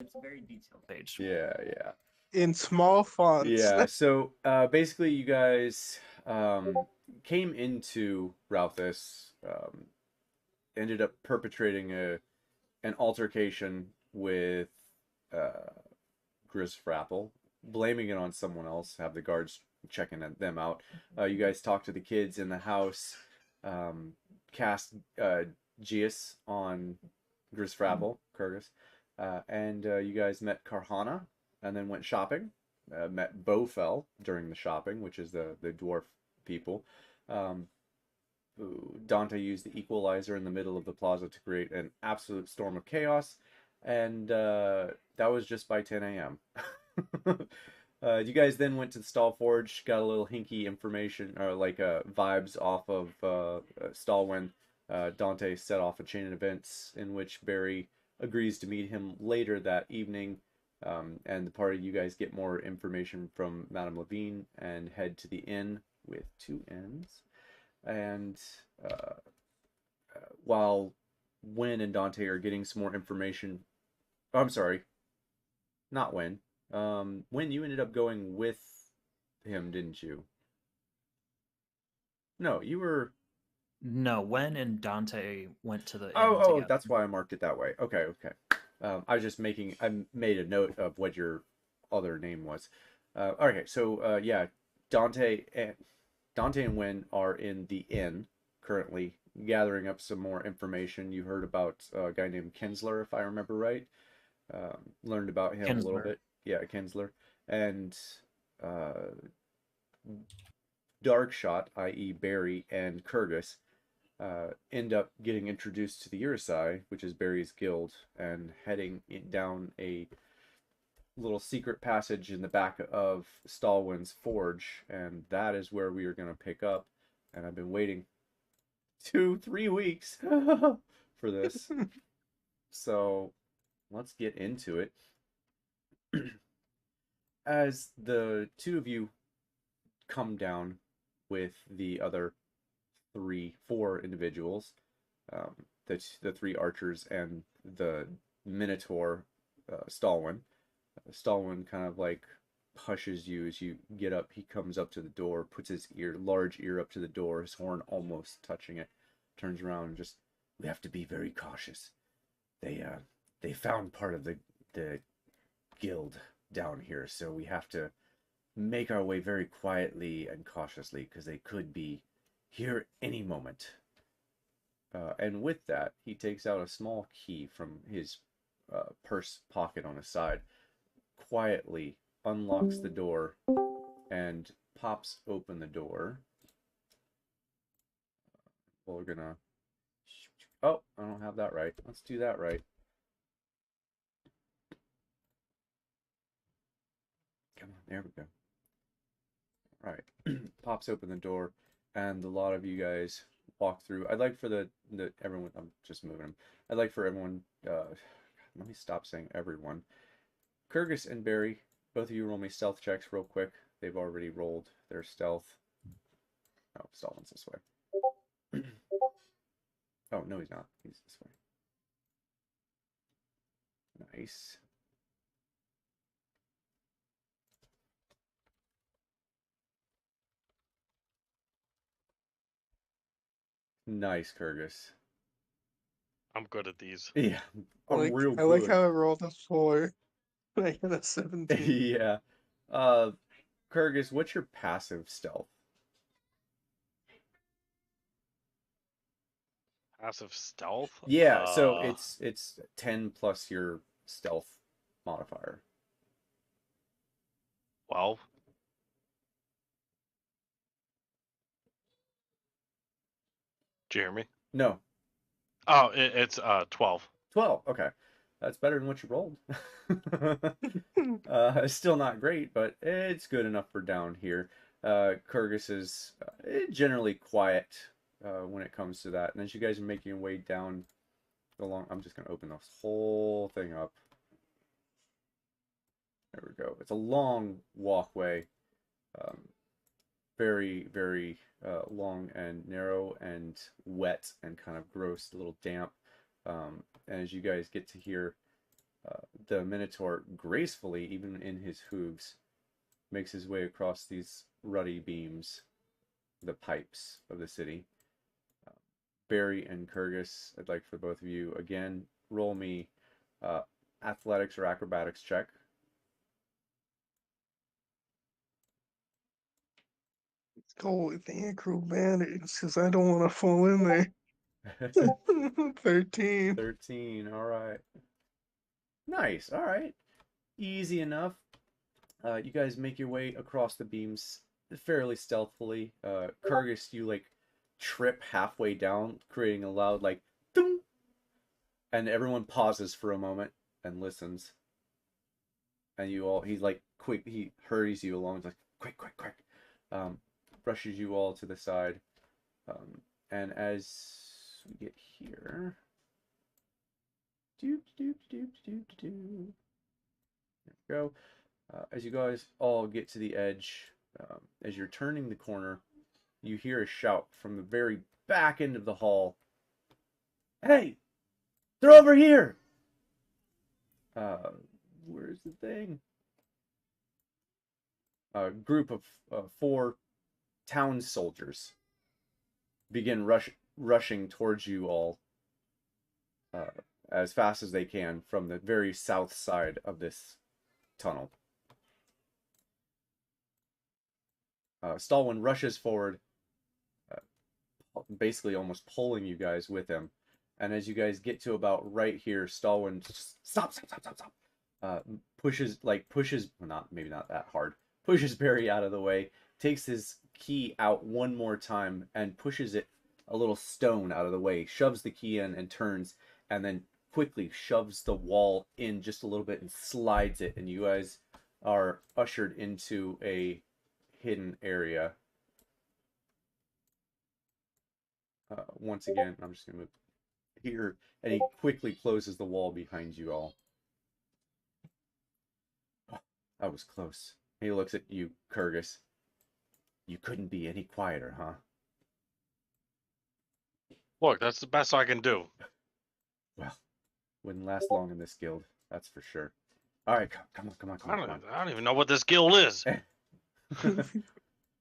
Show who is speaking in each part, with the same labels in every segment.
Speaker 1: It's very detailed page.
Speaker 2: Yeah, yeah.
Speaker 3: In small fonts.
Speaker 2: Yeah, so basically you guys came into Ralphus, ended up perpetrating an altercation with uh, Gris Frapple, blaming it on someone else, have the guards checking them out. You guys talked to the kids in the house, cast Gius on Gris Frapple, Kurgus, and you guys met Karhana, and then went shopping. Met Bowfell during the shopping, which is the dwarf people. Um, Dante used the equalizer in the middle of the plaza to create an absolute storm of chaos, and that was just by 10 a.m. You guys then went to the Stall Forge, got a little hinky information, or like vibes off of Stall when Dante set off a chain of events in which Barry agrees to meet him later that evening. And the party, you guys get more information from Madame Levine and head to the inn with two N's. And uh, while Wynn and Dante are getting some more information, oh, I'm sorry, not Wynn. Wynn, you ended up going with him, didn't you? No, you were.
Speaker 1: No, Wen and Dante went to the inn
Speaker 2: Oh,
Speaker 1: together.
Speaker 2: that's why I marked it that way. Okay, okay. I was just making. I made a note of what your other name was. Okay, so yeah, Dante and Wynn are in the inn currently, gathering up some more information. You heard about a guy named Kinsler, if I remember right. Learned about him a little
Speaker 1: Kinsler.
Speaker 2: bit. Yeah, Kinsler. And uh, Darkshot, i.e. Barry and Kurgus, end up getting introduced to the Urusai, which is Barry's guild, and heading down a little secret passage in the back of Stalwyn's forge, and that is where we are going to pick up. And I've been waiting 2-3 weeks for this, so let's get into it. As the two of you come down with the other four individuals, the three archers and the Minotaur, Stalwyn. Stalwyn kind of like hushes you as you get up. He comes up to the door, puts his large ear up to the door, his horn almost touching it, turns around and just, we have to be very cautious. They found part of the guild down here, so we have to make our way very quietly and cautiously because they could be here any moment. And with that, he takes out a small key from his purse pocket on his side, quietly unlocks the door, and pops open the door. We're gonna. Oh, I don't have that right. Let's do that right. Come on, there we go. All right, pops open the door, and a lot of you guys walk through. I'd like for the everyone. I'm just moving them. I'd like for everyone. Let me stop saying everyone. Kurgus and Barry, both of you roll me stealth checks real quick. They've already rolled their stealth. Oh, Stalwyn's this way. Oh, no, he's not. He's this way. Nice. Nice, Kurgus.
Speaker 4: I'm good at these.
Speaker 2: Yeah, I'm real
Speaker 3: I like
Speaker 2: good.
Speaker 3: how I rolled a 4. I got a 17.
Speaker 2: Yeah. Kurgus, what's your passive stealth?
Speaker 4: Passive stealth?
Speaker 2: Yeah, so it's 10 plus your stealth modifier.
Speaker 4: 12. Do you hear me?
Speaker 2: No,
Speaker 4: Oh, it's 12.
Speaker 2: 12. Okay. That's better than what you rolled. Still not great, but it's good enough for down here. Kurgus is generally quiet when it comes to that. And as you guys are making your way down along, I'm just going to open this whole thing up. There we go. It's a long walkway. Very, very long and narrow and wet and kind of gross, a little damp. And as you guys get to here, The Minotaur gracefully, even in his hooves, makes his way across these ruddy beams, the pipes of the city. Barry and Kurgis, I'd like for both of you, again, roll me athletics or acrobatics check.
Speaker 3: Let's go with the acrobatics, because I don't want to fall in there. 13.
Speaker 2: 13, all right. Nice, all right. Easy enough. You guys make your way across the beams fairly stealthily. Kurgis, you like trip halfway down, creating a loud like ding, and everyone pauses for a moment and listens. And you all, he's like quick, he hurries you along, like quick, quick, quick. Brushes you all to the side. And as we get here, there we go. As you guys all get to the edge, as you're turning the corner, you hear a shout from the very back end of the hall. Hey, they're over here! Where's the thing? A group of 4 town soldiers begin rushing towards you all as fast as they can from the very south side of this tunnel. Stalwin rushes forward, basically almost pulling you guys with him. And as you guys get to about right here, Stalwin just stop. Pushes, well, maybe not that hard. Pushes Barry out of the way, takes his key out one more time, and pushes it a little stone out of the way, shoves the key in and turns, and then quickly shoves the wall in just a little bit and slides it, and you guys are ushered into a hidden area. Once again, I'm just going to move here, and he quickly closes the wall behind you all. Oh, that was close. He looks at you, Kurgis. You couldn't be any quieter, huh?
Speaker 4: Look, that's the best I can do.
Speaker 2: Well, wouldn't last long in this guild, that's for sure. All right, come on.
Speaker 4: I don't even know what this guild is.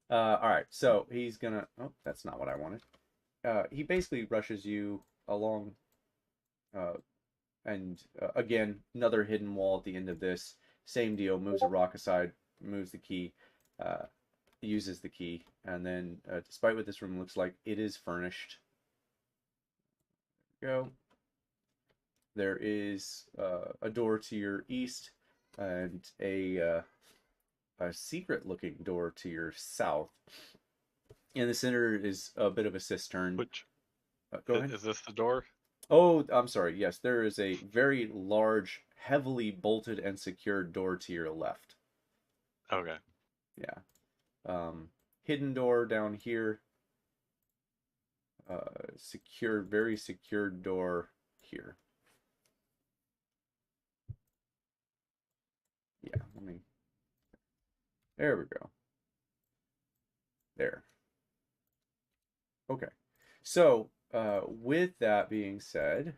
Speaker 2: All right, so he's gonna. Oh, that's not what I wanted. He basically rushes you along, and again, another hidden wall at the end of this. Same deal. Moves a rock aside, moves the key, uses the key, and then, despite what this room looks like, it is furnished. There we go. There is a door to your east and a secret-looking door to your south. In the center is a bit of a cistern.
Speaker 4: Which
Speaker 2: go ahead.
Speaker 4: is this the door?
Speaker 2: Oh, I'm sorry. Yes, there is a very large, heavily bolted and secured door to your left.
Speaker 4: Okay.
Speaker 2: Yeah. Hidden door down here. Secure, very secured door here. Yeah, there we go. There. Okay. So, with that being said,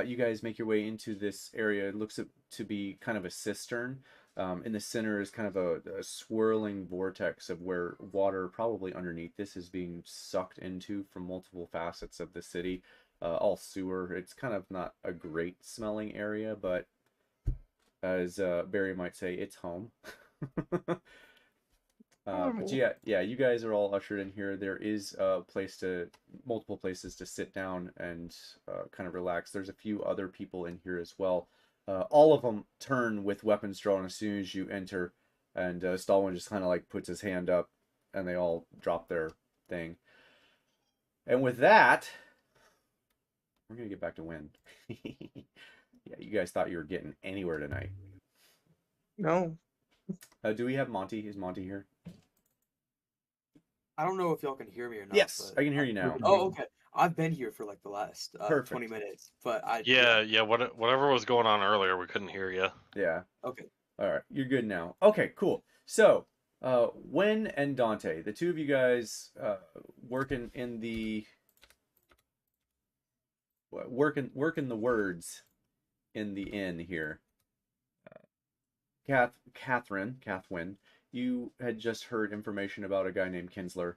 Speaker 2: you guys make your way into this area. It looks to be kind of a cistern. In the center is kind of a swirling vortex of where water, probably underneath this, is being sucked into from multiple facets of the city. All sewer. It's kind of not a great smelling area, but as Barry might say, it's home. But yeah, you guys are all ushered in here. There is multiple places to sit down and kind of relax. There's a few other people in here as well. All of them turn with weapons drawn as soon as you enter, and Stalwin just kind of like puts his hand up, and they all drop their thing. And with that, we're gonna get back to wind. Yeah, you guys thought you were getting anywhere tonight.
Speaker 3: No.
Speaker 2: Do we have Monty? Is Monty here?
Speaker 5: I don't know if y'all can hear me or not.
Speaker 2: Yes, I can hear you now.
Speaker 5: Oh, okay. I've been here for like the last 20 minutes, but
Speaker 4: Yeah. Whatever was going on earlier, we couldn't hear you.
Speaker 2: Yeah.
Speaker 5: Okay.
Speaker 2: All right, you're good now. Okay, cool. So, Wen and Dante, the two of you guys working in the working the words in the inn here. Catherine, you had just heard information about a guy named Kinsler,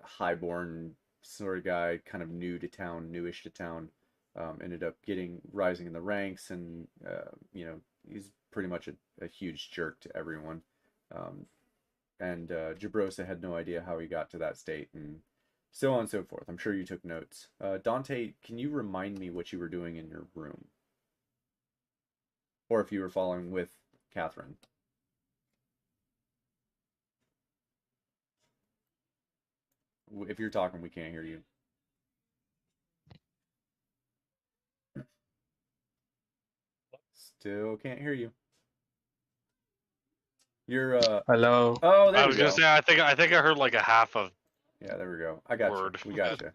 Speaker 2: highborn sort of guy, kind of newish to town. Ended up rising in the ranks, and he's pretty much a huge jerk to everyone. And Jabrosa had no idea how he got to that state, and so on and so forth. I'm sure you took notes. Dante, can you remind me what you were doing in your room? Or if you were following with Catherine. If you're talking, we can't hear you. Still can't hear you. You're
Speaker 6: Hello.
Speaker 2: Oh, there
Speaker 4: I
Speaker 2: we
Speaker 4: was
Speaker 2: go.
Speaker 4: gonna say I think I heard like a half of.
Speaker 2: Yeah, there we go. I got
Speaker 4: Word.
Speaker 2: you. We got you.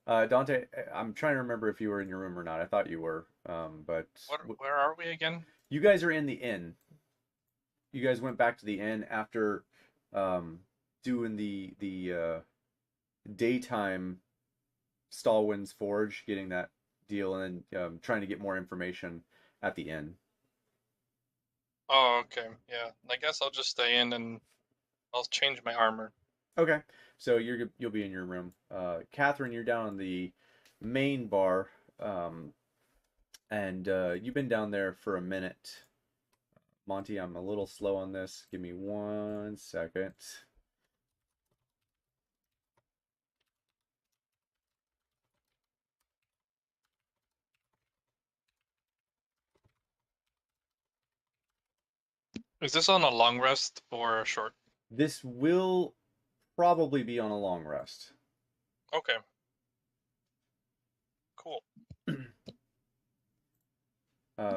Speaker 2: Dante, I'm trying to remember if you were in your room or not. I thought you were. But
Speaker 6: Where are we again?
Speaker 2: you guys are in the inn. You guys went back to the inn after doing the daytime Stallwin's Forge, getting that deal, and then trying to get more information at the inn.
Speaker 6: Oh, okay. Yeah. I guess I'll just stay in and I'll change my armor.
Speaker 2: Okay, so you'll be in your room. Catherine, you're down in the main bar, and you've been down there for a minute. Monty, I'm a little slow on this. Give me 1 second.
Speaker 6: Is this on a long rest or a short?
Speaker 2: This will probably be on a long rest.
Speaker 6: Okay. Cool.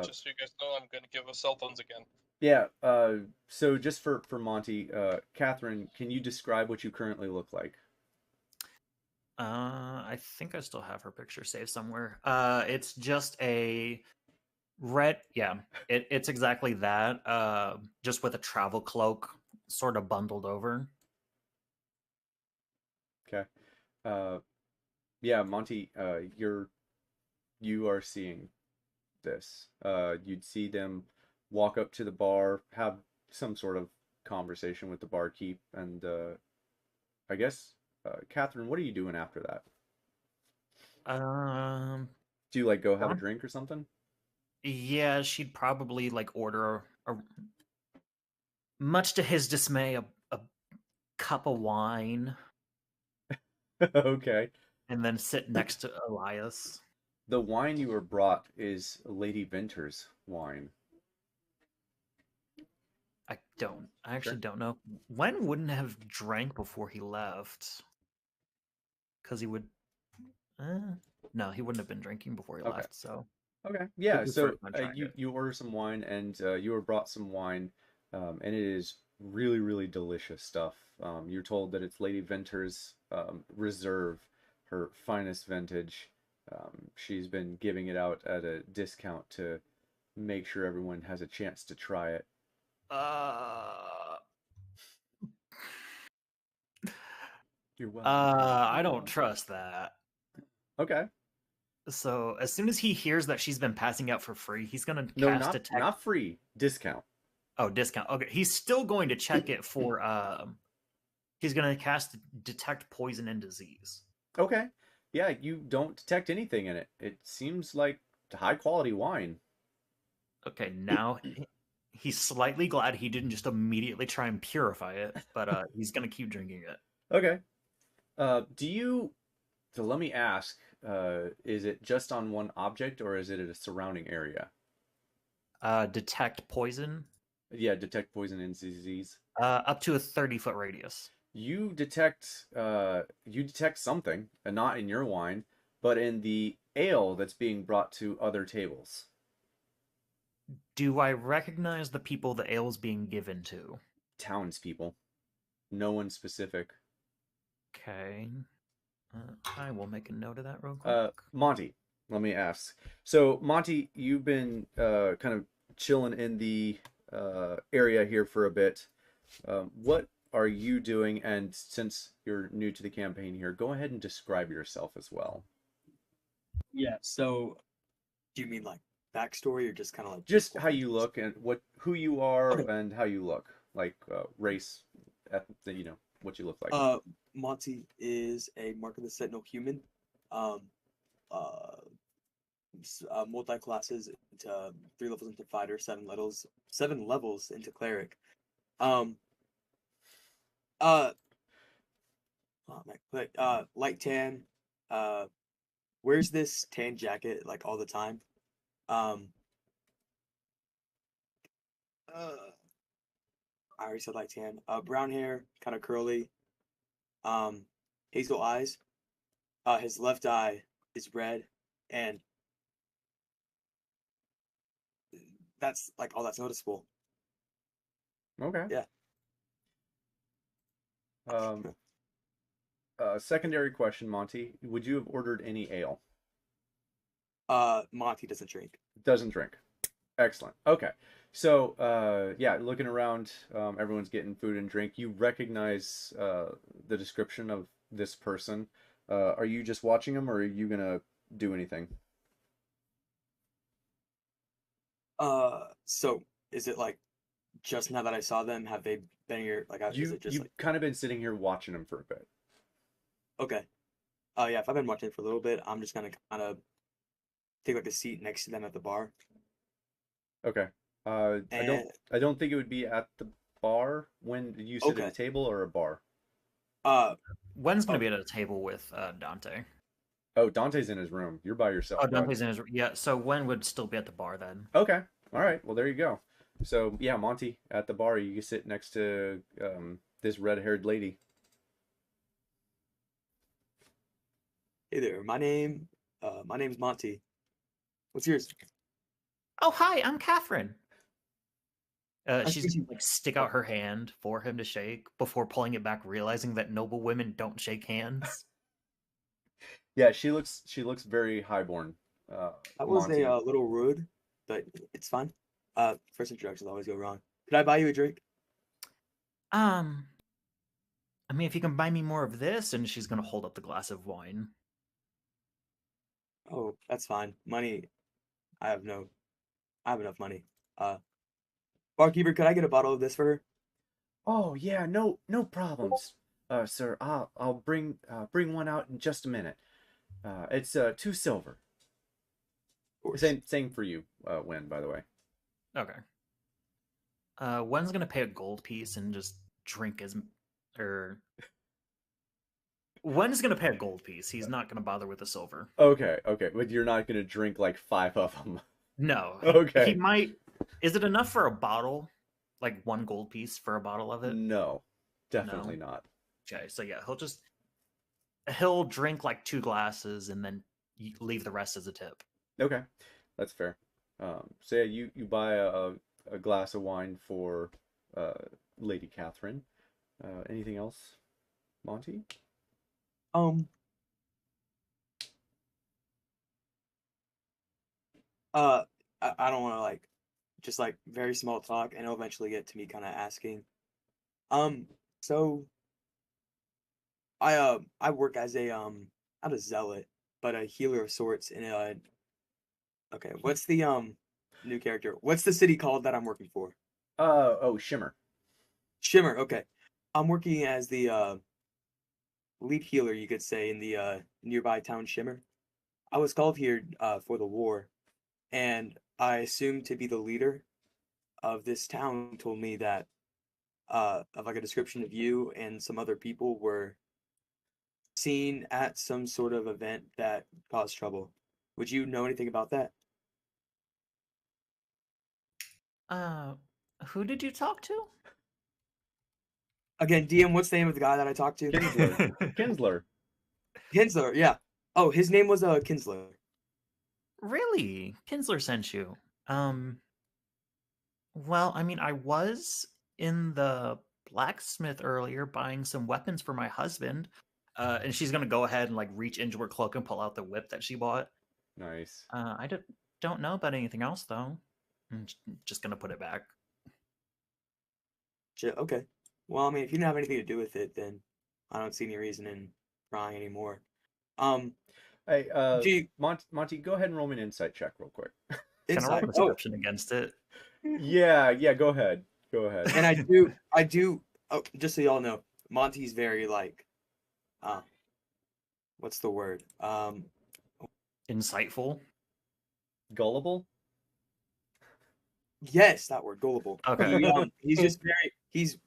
Speaker 6: Just so you guys know, I'm gonna give us cell phones again.
Speaker 2: Yeah, so just for Monty, Catherine, can you describe what you currently look like?
Speaker 1: I think I still have her picture saved somewhere. It's just a red. Yeah, it's exactly that. Just with a travel cloak, sort of bundled over.
Speaker 2: Okay. Yeah, Monty, you are seeing this. You'd see them walk up to the bar, have some sort of conversation with the barkeep, and I guess, Catherine, what are you doing after that? Do you like go have a drink or something?
Speaker 1: Yeah, she'd probably like order much to his dismay, a cup of wine,
Speaker 2: Okay.
Speaker 1: and then sit next to Elias.
Speaker 2: The wine you were brought is Lady Venter's wine.
Speaker 1: I actually don't know. Wen wouldn't have drank before he left. Because he would... no, he wouldn't have been drinking before he left, so...
Speaker 2: Okay, yeah, so you order some wine, and you were brought some wine, and it is really, really delicious stuff. You're told that it's Lady Venter's Reserve, her finest vintage. She's been giving it out at a discount to make sure everyone has a chance to try it. You're welcome.
Speaker 1: I don't trust that.
Speaker 2: Okay.
Speaker 1: So as soon as he hears that she's been passing out for free, he's gonna cast detect.
Speaker 2: Not free, discount.
Speaker 1: Oh, discount. Okay, he's still going to check it for. He's gonna cast detect poison and disease.
Speaker 2: Okay. Yeah, you don't detect anything in it. It seems like high quality wine.
Speaker 1: Okay, now he's slightly glad he didn't just immediately try and purify it, but he's gonna keep drinking it.
Speaker 2: Okay. So let me ask, is it just on one object, or is it at a surrounding area?
Speaker 1: Detect poison.
Speaker 2: Yeah, detect poison and disease.
Speaker 1: Up to a 30-foot radius.
Speaker 2: You detect something, and not in your wine, but in the ale that's being brought to other tables.
Speaker 1: Do I recognize the people the ale is being given to?
Speaker 2: Townspeople. No one specific.
Speaker 1: Okay. I will make a note of that real quick.
Speaker 2: Monty, let me ask. So, Monty, you've been kind of chilling in the area here for a bit. What are you doing? And since you're new to the campaign here, go ahead and describe yourself as well.
Speaker 5: Yeah, so do you mean like backstory or just kind of like
Speaker 2: Just how you look and who you are
Speaker 5: Okay.
Speaker 2: and how you look, like race, what you look like.
Speaker 5: Monty is a Mark of the Sentinel human. Um, uh, multi classes into 3 levels into fighter, 7 levels into cleric. Um, uh, oh my, light tan. Uh, wears this tan jacket like all the time. Um, I already said light tan. Brown hair, kind of curly. Um, hazel eyes. His left eye is red, and that's like all that's noticeable.
Speaker 2: Okay.
Speaker 5: Yeah.
Speaker 2: Secondary question, Monty. Would you have ordered any ale?
Speaker 5: Monty doesn't drink.
Speaker 2: Doesn't drink. Excellent. Okay. So, yeah, looking around, everyone's getting food and drink. You recognize the description of this person. Are you just watching them, or are you gonna do anything?
Speaker 5: So is it like just now that I saw them, have they been here? Like, is it just
Speaker 2: You've
Speaker 5: like
Speaker 2: kind of been sitting here watching them for a bit.
Speaker 5: okay? Yeah, if I've been watching for a little bit, I'm just gonna kind of take like a seat next to them at the bar.
Speaker 2: Okay.
Speaker 5: And
Speaker 2: I don't think it would be at the bar. When did you sit at
Speaker 5: Okay.
Speaker 2: a table or a bar?
Speaker 1: Wen's gonna
Speaker 5: Oh.
Speaker 1: be at a table with Dante.
Speaker 2: Oh, Dante's in his room. You're by yourself.
Speaker 1: Oh, Dante's in his yeah. So Wen would still be at the bar then.
Speaker 2: Okay. All right. Well, there you go. So yeah, Monty at the bar. You can sit next to this red-haired lady.
Speaker 5: hey there, my name's Monty. What's yours?
Speaker 1: Oh, hi, I'm Catherine.
Speaker 5: Nice
Speaker 1: She's
Speaker 5: to meet
Speaker 1: gonna
Speaker 5: you.
Speaker 1: like stick out her hand for him to shake before pulling it back, realizing that noble women don't shake hands.
Speaker 2: Yeah, she looks very highborn.
Speaker 5: That was
Speaker 2: Monty.
Speaker 5: a little rude, but it's fine. First introductions always go wrong. Could I buy you a drink?
Speaker 1: I mean, if you can buy me more of this, and she's gonna hold up the glass of wine.
Speaker 5: Oh, that's fine. Money, I have enough money. Barkeeper, could I get a bottle of this for her?
Speaker 2: Oh yeah, no problems, sir. I'll bring one out in just a minute. It's 2 silver.
Speaker 5: Of course.
Speaker 2: Same for you, Wen, by the way.
Speaker 1: Okay. Wen's gonna pay a gold piece and just drink or Wen's gonna pay a gold piece. He's not gonna bother with the silver.
Speaker 2: Okay, but you're not gonna drink like 5 of them.
Speaker 1: No.
Speaker 2: Okay.
Speaker 1: He might. Is it enough for a bottle? Like 1 gold piece for a bottle of it?
Speaker 2: No, definitely not.
Speaker 1: Okay, so yeah, he'll drink like 2 glasses and then leave the rest as a tip.
Speaker 2: Okay, that's fair. So yeah, you buy a glass of wine for Lady Catherine. Anything else, Monty?
Speaker 5: I don't want to like just like very small talk, and it'll eventually get to me kind of asking. So I work as a not a zealot, but a healer of sorts in a. Okay, what's the new character? What's the city called that I'm working for?
Speaker 2: Oh, Shimmer.
Speaker 5: Shimmer. Okay, I'm working as the lead healer, you could say, in the nearby town Shimmer. I was called here for the war, and I assumed to be the leader of this town told me that of like a description of you and some other people were seen at some sort of event that caused trouble. Would you know anything about that?
Speaker 1: Who did you talk to?
Speaker 5: Again, DM, what's the name of the guy that I talked to?
Speaker 2: Kinsler.
Speaker 5: Kinsler, yeah. Oh, his name was Kinsler.
Speaker 1: Really? Kinsler sent you. Well, I mean, I was in the blacksmith earlier buying some weapons for my husband. And she's gonna go ahead and like reach into her cloak and pull out the whip that she bought.
Speaker 2: Nice.
Speaker 1: I don't know about anything else though. I'm just gonna put it back.
Speaker 5: Okay. Well, I mean, if you didn't have anything to do with it, then I don't see any reason in trying anymore.
Speaker 2: Hey,
Speaker 5: Gee,
Speaker 2: Monty, go ahead and roll me an insight check real quick.
Speaker 1: Can I roll
Speaker 5: Inside. Oh,
Speaker 1: perception against it?
Speaker 2: Yeah, go ahead. Go ahead.
Speaker 5: and I do. Oh, just so y'all know, Monty's very like, what's the word?
Speaker 1: Insightful.
Speaker 2: Gullible?
Speaker 5: Yes, that word, gullible.
Speaker 1: Okay.
Speaker 5: He's just very. He's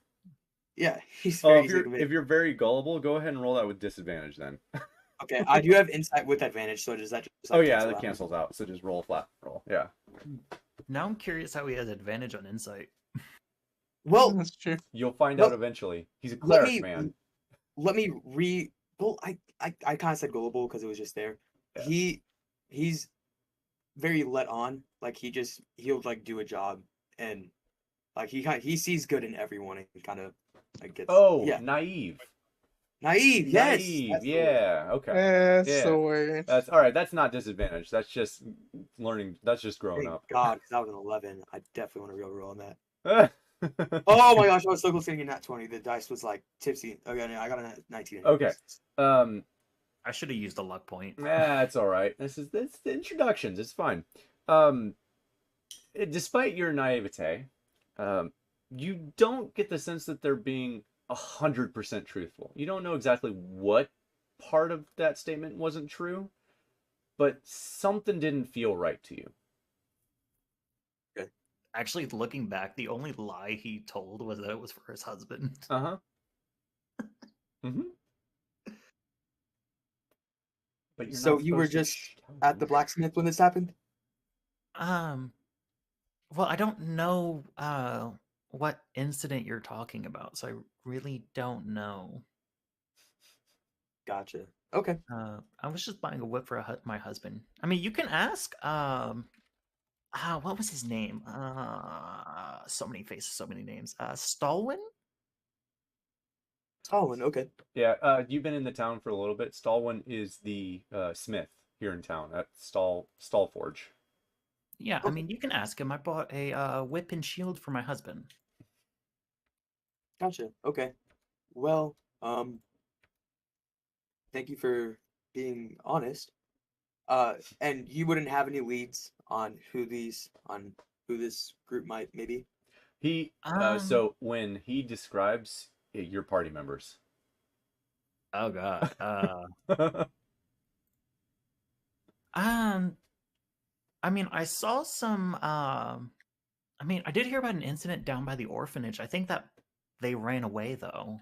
Speaker 2: Oh,
Speaker 5: very
Speaker 2: if
Speaker 5: easy to convince.
Speaker 2: you're very gullible, go ahead and roll that with disadvantage then.
Speaker 5: Okay, I do have insight with advantage, so does that just
Speaker 2: Oh yeah,
Speaker 5: cancel
Speaker 2: that
Speaker 5: out?
Speaker 2: cancels out. So just roll a flat roll. Yeah.
Speaker 1: Now I'm curious how he has advantage on insight.
Speaker 5: Well,
Speaker 3: That's true.
Speaker 2: You'll find
Speaker 5: Well,
Speaker 2: out eventually. He's a
Speaker 5: let
Speaker 2: cleric,
Speaker 5: me
Speaker 2: man.
Speaker 5: let me re. Well, I kind of said gullible because it was just there.
Speaker 2: Yeah.
Speaker 5: He's very let on. Like he'll like do a job and like he sees good in everyone and kind of like gets
Speaker 2: Naive.
Speaker 5: naive. Yes,
Speaker 2: Naive.
Speaker 5: that's the word.
Speaker 2: Yeah. Okay.
Speaker 3: That's
Speaker 2: Yeah.
Speaker 3: the way.
Speaker 2: That's all right. That's not disadvantage. That's just learning. That's just growing
Speaker 5: Thank
Speaker 2: up.
Speaker 5: God, because that was an 11. I definitely want to real roll on that. Oh my gosh, I was so close to getting a nat 20. The dice was like tipsy. Okay, I got a 19.
Speaker 2: Okay.
Speaker 1: I should have used a luck point.
Speaker 2: It's all right. This the introductions. It's fine. Despite your naivete, you don't get the sense that they're being 100% truthful. You don't know exactly what part of that statement wasn't true, but something didn't feel right to you.
Speaker 1: Actually, looking back, the only lie he told was that it was for his husband.
Speaker 2: Uh-huh. Mm-hmm. But you're
Speaker 5: So
Speaker 2: not
Speaker 5: you were
Speaker 2: supposed to
Speaker 5: just
Speaker 2: tell
Speaker 5: at
Speaker 2: them.
Speaker 5: the blacksmith when this happened?
Speaker 1: Well, I don't know what incident you're talking about, so I really don't know.
Speaker 5: Gotcha. Okay.
Speaker 1: I was just buying a whip for my husband. I mean, you can ask. What was his name? So many faces, so many names. Stalwin.
Speaker 5: Stalin, okay.
Speaker 2: Yeah, you've been in the town for a little bit. Stalwin is the smith here in town at Stallforge.
Speaker 1: Yeah, I mean, you can ask him. I bought a whip and shield for my husband.
Speaker 5: Gotcha. Okay. Well, thank you for being honest. And you wouldn't have any leads on who this group might maybe?
Speaker 2: He
Speaker 1: Um,
Speaker 2: so when he describes your party members.
Speaker 1: Oh God. I mean, I saw some. I mean, I did hear about an incident down by the orphanage. I think that they ran away though.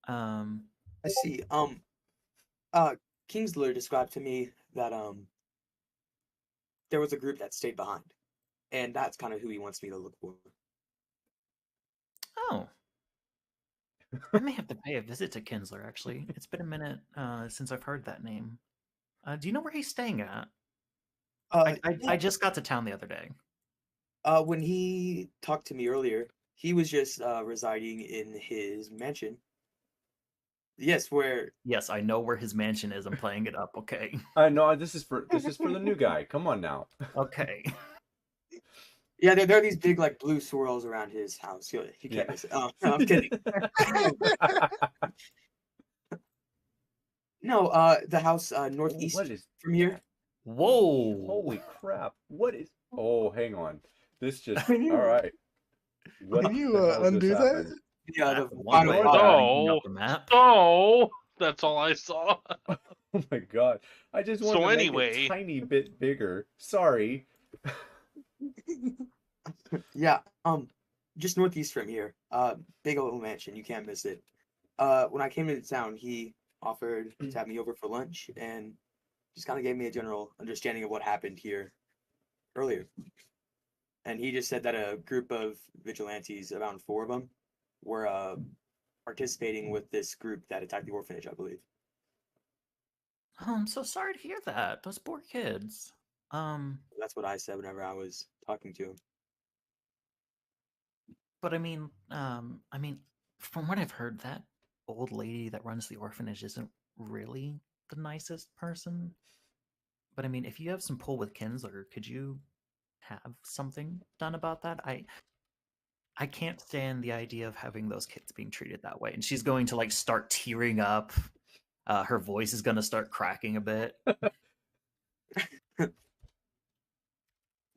Speaker 5: I see. Kingsler described to me that there was a group that stayed behind, and that's kind of who he wants me to look for.
Speaker 1: Oh. I may have to pay a visit to Kinsler, actually. It's been a minute since I've heard that name. Do you know where he's staying at? I
Speaker 5: Yeah.
Speaker 1: just got to town the other day.
Speaker 5: When he talked to me earlier, he was just residing in his mansion. Yes, where
Speaker 1: Yes, I know where his mansion is. I'm playing it up. Okay.
Speaker 2: No, this is for the new guy. Come on now.
Speaker 1: Okay.
Speaker 5: yeah, there are these big like blue swirls around his house. You can't
Speaker 2: Yeah.
Speaker 5: miss it. Oh, no, I'm kidding. No, the house northeast
Speaker 2: What is
Speaker 5: from here.
Speaker 1: Whoa.
Speaker 2: Holy crap! What is? Oh, hang on. This just
Speaker 3: Can you-
Speaker 2: all right. What
Speaker 3: Can you
Speaker 2: the hell just
Speaker 3: undo that?
Speaker 2: happened?
Speaker 5: Yeah,
Speaker 1: That's
Speaker 5: the
Speaker 1: one way
Speaker 5: final
Speaker 1: of
Speaker 2: bottom.
Speaker 1: bringing
Speaker 4: No.
Speaker 1: up the map.
Speaker 4: Oh, that's all I saw.
Speaker 2: Oh my god! I just wanted
Speaker 4: So
Speaker 2: to make
Speaker 4: anyway.
Speaker 2: it a tiny bit bigger. Sorry.
Speaker 5: Yeah, just northeast from here. Big old mansion. You can't miss it. When I came into town, he offered to have me over for lunch and just kind of gave me a general understanding of what happened here earlier. And he just said that a group of vigilantes, around 4 of them, were participating with this group that attacked the orphanage, I believe.
Speaker 1: Oh, I'm so sorry to hear that. Those poor kids.
Speaker 5: That's what I said whenever I was talking to him.
Speaker 1: But I mean, from what I've heard, that old lady that runs the orphanage isn't really the nicest person. But I mean, if you have some pull with Kinsler, could you have something done about that? I can't stand the idea of having those kids being treated that way. And she's going to like start tearing up. Her voice is going to start cracking a bit.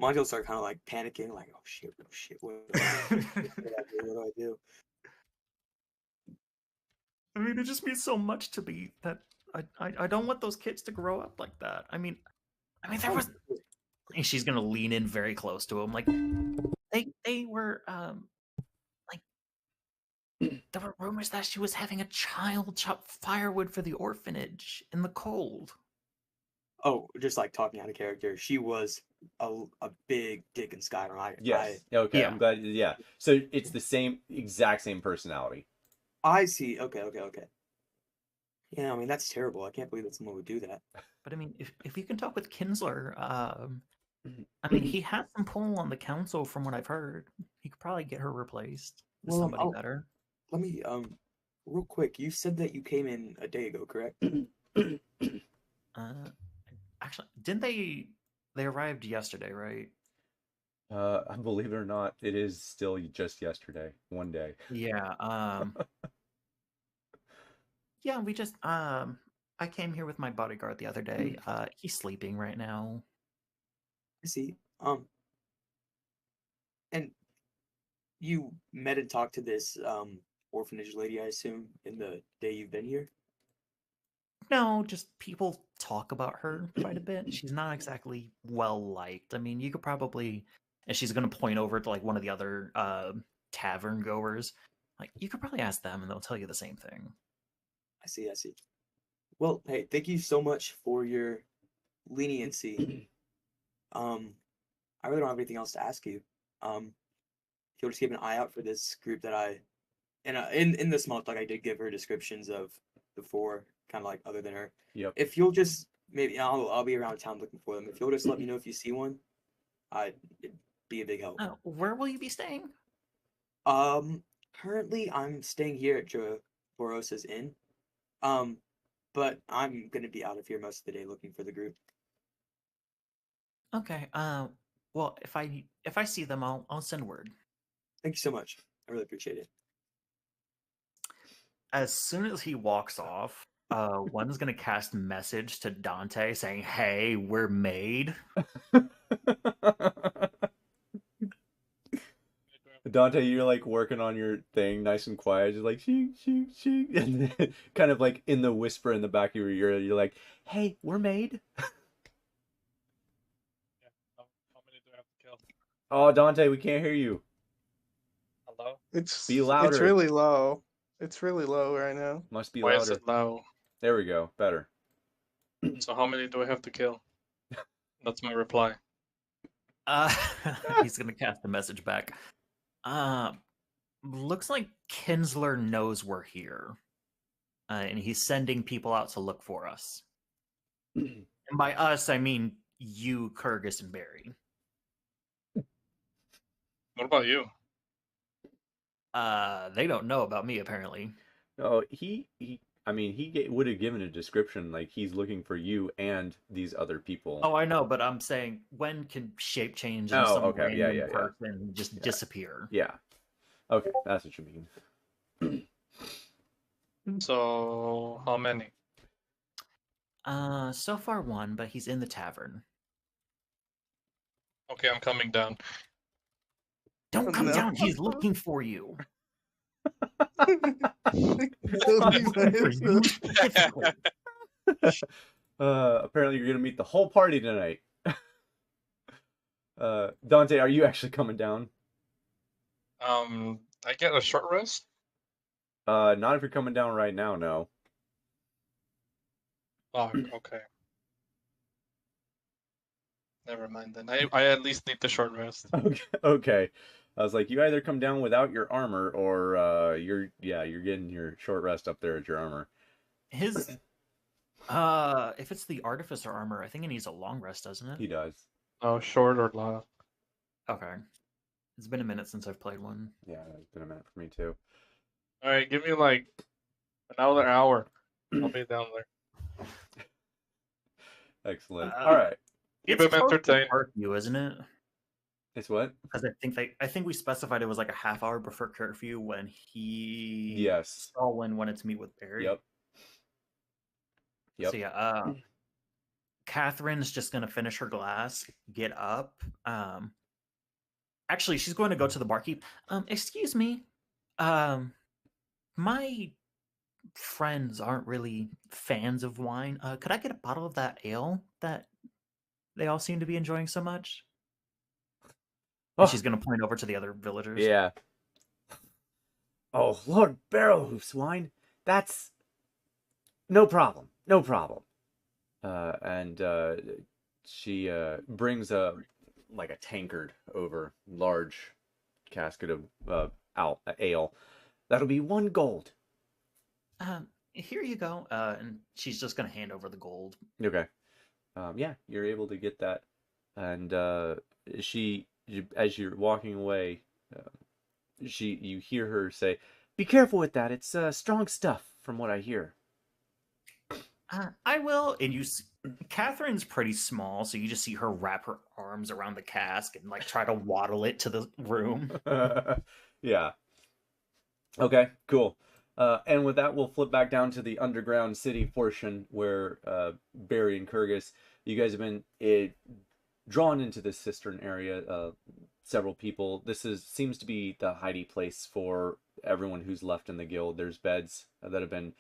Speaker 5: Monty start kind of like panicking, like, oh shit, what do I do? What do I do?
Speaker 1: I mean, it just means so much to me that I don't want those kids to grow up like that. I mean, there was. And she's gonna lean in very close to him, like they were like there were rumors that she was having a child chop firewood for the orphanage in the cold.
Speaker 5: Oh, just like talking out of character, she was a big dick in Skyrim.
Speaker 2: Yes. Okay.
Speaker 1: Yeah.
Speaker 2: I'm glad. Yeah. So it's the exact same personality.
Speaker 5: I see. Okay. Yeah, I mean that's terrible. I can't believe that someone would do that.
Speaker 1: But I mean, if you can talk with Kinsler, I mean, he has some pull on the council from what I've heard. He could probably get her replaced with
Speaker 5: Well,
Speaker 1: somebody better.
Speaker 5: Let me real quick. You said that you came in a day ago, correct?
Speaker 1: Actually, didn't they arrived yesterday, right?
Speaker 2: Believe it or not, it is still just yesterday. One day.
Speaker 1: Yeah. Yeah, we just I came here with my bodyguard the other day. He's sleeping right now.
Speaker 5: I see. And you met and talked to this orphanage lady, I assume, in the day you've been here?
Speaker 1: No, just people talk about her quite a bit. She's not exactly well liked. I mean, you could probably, and she's gonna point over to like one of the other tavern goers. Like, you could probably ask them, and they'll tell you the same thing.
Speaker 5: I see. Well, hey, thank you so much for your leniency. I really don't have anything else to ask you. If you'll just keep an eye out for this group that in this month, like I did give her descriptions of the four, kind of like other than her.
Speaker 2: Yep.
Speaker 5: If you'll just maybe I'll be around town looking for them. If you'll just let me know if you see one, it'd be a big help.
Speaker 1: Where will you be staying?
Speaker 5: Currently I'm staying here at Borosa's Inn. But I'm gonna be out of here most of the day looking for the group.
Speaker 1: Okay. Well, if I see them, I'll send word.
Speaker 5: Thank you so much. I really appreciate it.
Speaker 1: As soon as he walks off, one's gonna cast message to Dante saying, "Hey, we're made."
Speaker 2: Dante, you're like working on your thing, nice and quiet, just like she, and then kind of like in the whisper in the back of your ear, you're like, "Hey, we're made."
Speaker 6: Yeah. How many do I have to kill?
Speaker 2: Oh, Dante, we can't hear you.
Speaker 6: Hello?
Speaker 2: Be louder.
Speaker 3: It's really low. It's really low right now.
Speaker 2: Must be
Speaker 6: Why
Speaker 2: louder.
Speaker 6: is it low?
Speaker 2: There we go. Better.
Speaker 6: So how many do I have to kill? That's my reply.
Speaker 1: He's gonna cast a message back. Looks like Kinsler knows we're here, and he's sending people out to look for us. And by us, I mean you, Kurgus, and Barry.
Speaker 6: What about you?
Speaker 1: They don't know about me, apparently.
Speaker 2: Oh, he would have given a description, like he's looking for you and these other people.
Speaker 1: Oh, I know, but I'm saying, when can shape change and
Speaker 2: Oh,
Speaker 1: some
Speaker 2: okay.
Speaker 1: random person just disappear?
Speaker 2: Yeah. Okay, that's what you mean.
Speaker 6: So how many?
Speaker 1: So far one, but he's in the tavern.
Speaker 6: Okay, I'm coming down.
Speaker 1: Don't come
Speaker 3: No.
Speaker 1: down. He's looking for you.
Speaker 2: Apparently you're gonna meet the whole party tonight. Dante, are you actually coming down?
Speaker 6: I get a short rest?
Speaker 2: Not if you're coming down right now, no.
Speaker 6: Oh, okay. Never mind then. I at least need the short rest.
Speaker 2: Okay. I was like, you either come down without your armor, or you're getting your short rest up there at your armor.
Speaker 1: His if it's the artificer armor, I think it needs a long rest, doesn't it?
Speaker 2: He does.
Speaker 6: Oh, short or long?
Speaker 1: Okay. It's been a minute since I've played one.
Speaker 2: Yeah, it's been a minute for me too.
Speaker 6: Alright, give me like another hour. I'll be down there.
Speaker 2: Excellent. All right.
Speaker 6: Keep
Speaker 1: It's
Speaker 6: him entertained.
Speaker 1: curfew, isn't it?
Speaker 2: It's what?
Speaker 1: Because I think we specified it was like a half hour before curfew when he
Speaker 2: Yes.
Speaker 1: saw when wanted to meet with Barry.
Speaker 2: Yep.
Speaker 1: So yeah, Catherine's just gonna finish her glass, get up. Actually, she's going to go to the barkeep. Excuse me. My friends aren't really fans of wine. Could I get a bottle of that ale that they all seem to be enjoying so much? And
Speaker 2: Oh,
Speaker 1: she's gonna point over to the other villagers.
Speaker 2: yeah. Oh, Lord Barrelhoof's wine. That's no problem. No problem. And she brings a tankard over, large casket of ale. That'll be 1 gold.
Speaker 1: Here you go. And she's just gonna hand over the gold.
Speaker 2: Okay. Yeah, you're able to get that, and as you're walking away, you hear her say, "Be careful with that. It's strong stuff, from what I hear."
Speaker 1: I will. And Catherine's pretty small, so you just see her wrap her arms around the cask and like try to waddle it to the room.
Speaker 2: Yeah. Okay, cool. And with that, we'll flip back down to the underground city portion where Barry and Kurgis, you guys have been drawn into this cistern area. Several people. Seems to be the hidey place for everyone who's left in the guild. There's beds that have been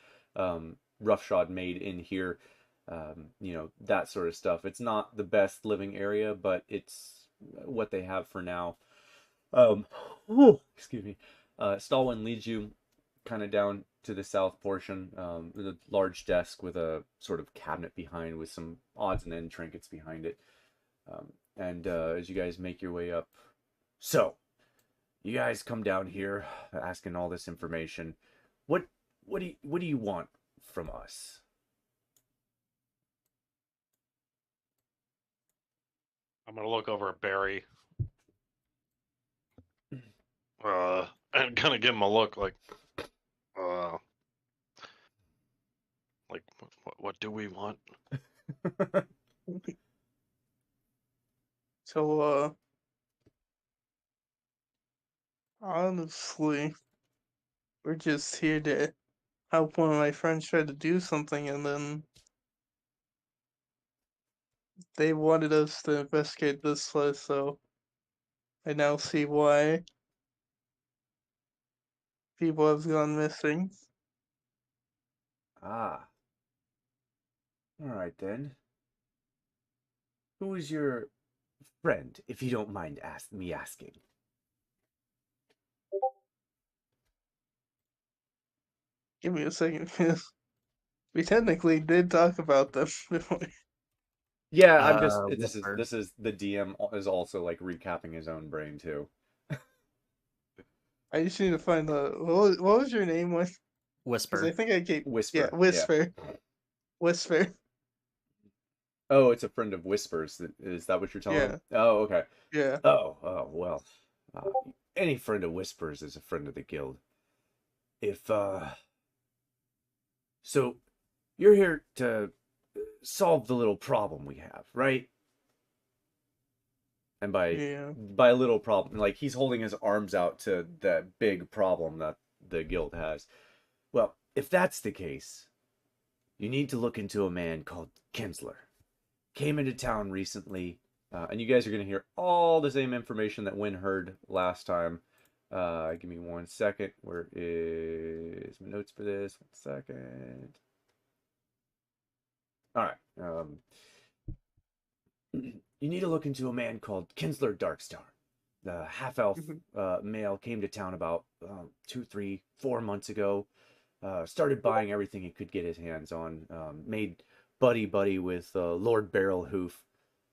Speaker 2: roughshod made in here. That sort of stuff. It's not the best living area, but it's what they have for now. Excuse me. Stalwyn leads you kind of down to the south portion, with a large desk with a sort of cabinet behind with some odds and end trinkets behind it. And as you guys make your way up, so you guys come down here asking all this information. What do you want from us?
Speaker 4: I'm gonna look over at Barry. And kind of give him a look like what do we want?
Speaker 3: So, honestly, we're just here to help one of my friends try to do something, and then they wanted us to investigate this place, so I now see why people have gone missing.
Speaker 2: Ah. All right then. Who is your friend, if you don't mind me asking?
Speaker 3: Give me a second, because we technically did talk about them before.
Speaker 2: Yeah, I'm just
Speaker 1: Whisper.
Speaker 2: this is the DM is also like recapping his own brain too.
Speaker 3: I just need to find the what was your name? Because
Speaker 1: Whisper.
Speaker 3: I think I keep
Speaker 2: Whisper.
Speaker 3: Whisper. Whisper.
Speaker 2: Oh, it's a friend of Whispers. Is that what you're telling him? Oh, okay.
Speaker 3: Yeah.
Speaker 2: Oh, well. Any friend of Whispers is a friend of the guild. So you're here to solve the little problem we have, right? And by little problem, like he's holding his arms out to the big problem that the guild has. Well, if that's the case, you need to look into a man called Kinsler. Came into town recently, and you guys are going to hear all the same information that Wynn heard last time. Give me 1 second. Where is my notes for this? 1 second. All right. You need to look into a man called Kinsler Darkstar. The half-elf male came to town about 2, 3, 4 months ago. Started buying everything he could get his hands on. Made buddy with Lord Barrelhoof,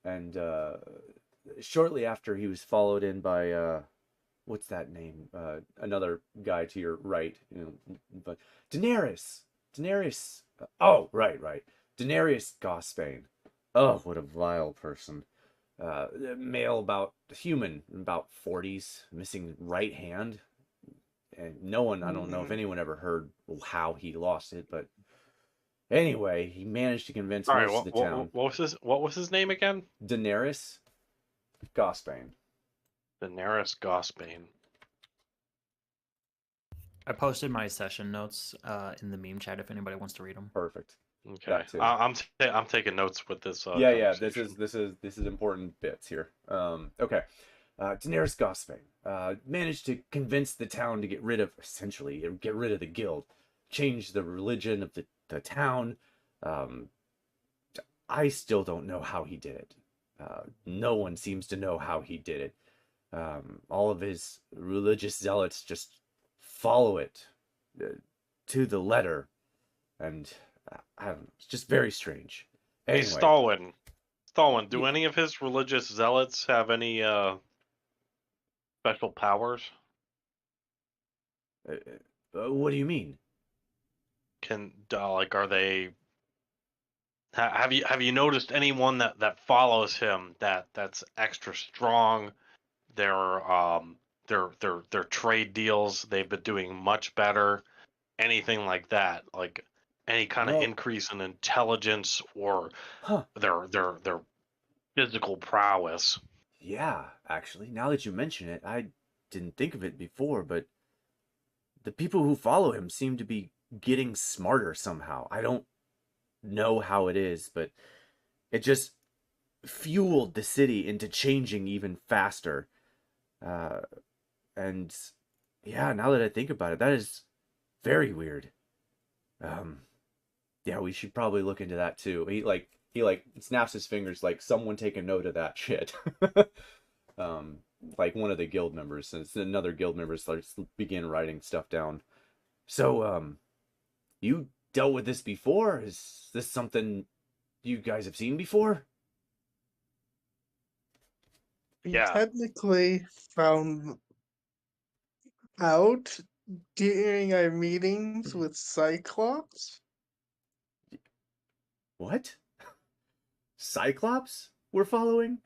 Speaker 2: and shortly after he was followed in by what's that name? Another guy to your right, but Daenerys. Oh, right. Daenerys Gosbane. Oh, what a vile person. Male, human, about 40s, missing right hand. And no one, I don't know if anyone ever heard how he lost it, but anyway, he managed to convince most of the town.
Speaker 4: What was his name again?
Speaker 2: Daenerys Gosbane.
Speaker 4: Daenerys Gosbane.
Speaker 1: I posted my session notes in the meme chat if anybody wants to read them.
Speaker 2: Perfect.
Speaker 4: Okay.
Speaker 2: That too.
Speaker 4: I'm taking notes with this.
Speaker 2: Yeah.
Speaker 4: Conversation.
Speaker 2: This is important bits here. Okay. Daenerys Gosfang managed to convince the town to get rid of the guild, change the religion of the town. Um, I still don't know how he did it. No one seems to know how he did it. All of his religious zealots just follow it to the letter, and I don't know, it's just very strange.
Speaker 4: Hey,
Speaker 2: Anyway,
Speaker 4: Stalwin, do
Speaker 2: Yeah.
Speaker 4: any of his religious zealots have any special powers?
Speaker 2: what do you mean?
Speaker 4: Are they? Have you noticed anyone that follows him that's extra strong? Their trade deals, they've been doing much better. Anything like that, like any kind of
Speaker 2: Well,
Speaker 4: increase in intelligence or
Speaker 2: huh?
Speaker 4: their physical prowess.
Speaker 2: Yeah, actually, now that you mention it, I didn't think of it before, but the people who follow him seem to be getting smarter somehow. I don't know how it is, but it just fueled the city into changing even faster. Uh, and yeah, now that I think about it, that is very weird. Um, yeah, we should probably look into that too. He snaps his fingers like someone take a note of that shit. um, like one of the guild members, since another guild member starts begin writing stuff down. So, you dealt with this before? Is this something you guys have seen before?
Speaker 3: We
Speaker 4: Yeah.
Speaker 3: technically found out during our meetings with Cyclops.
Speaker 2: What? Cyclops? We're following?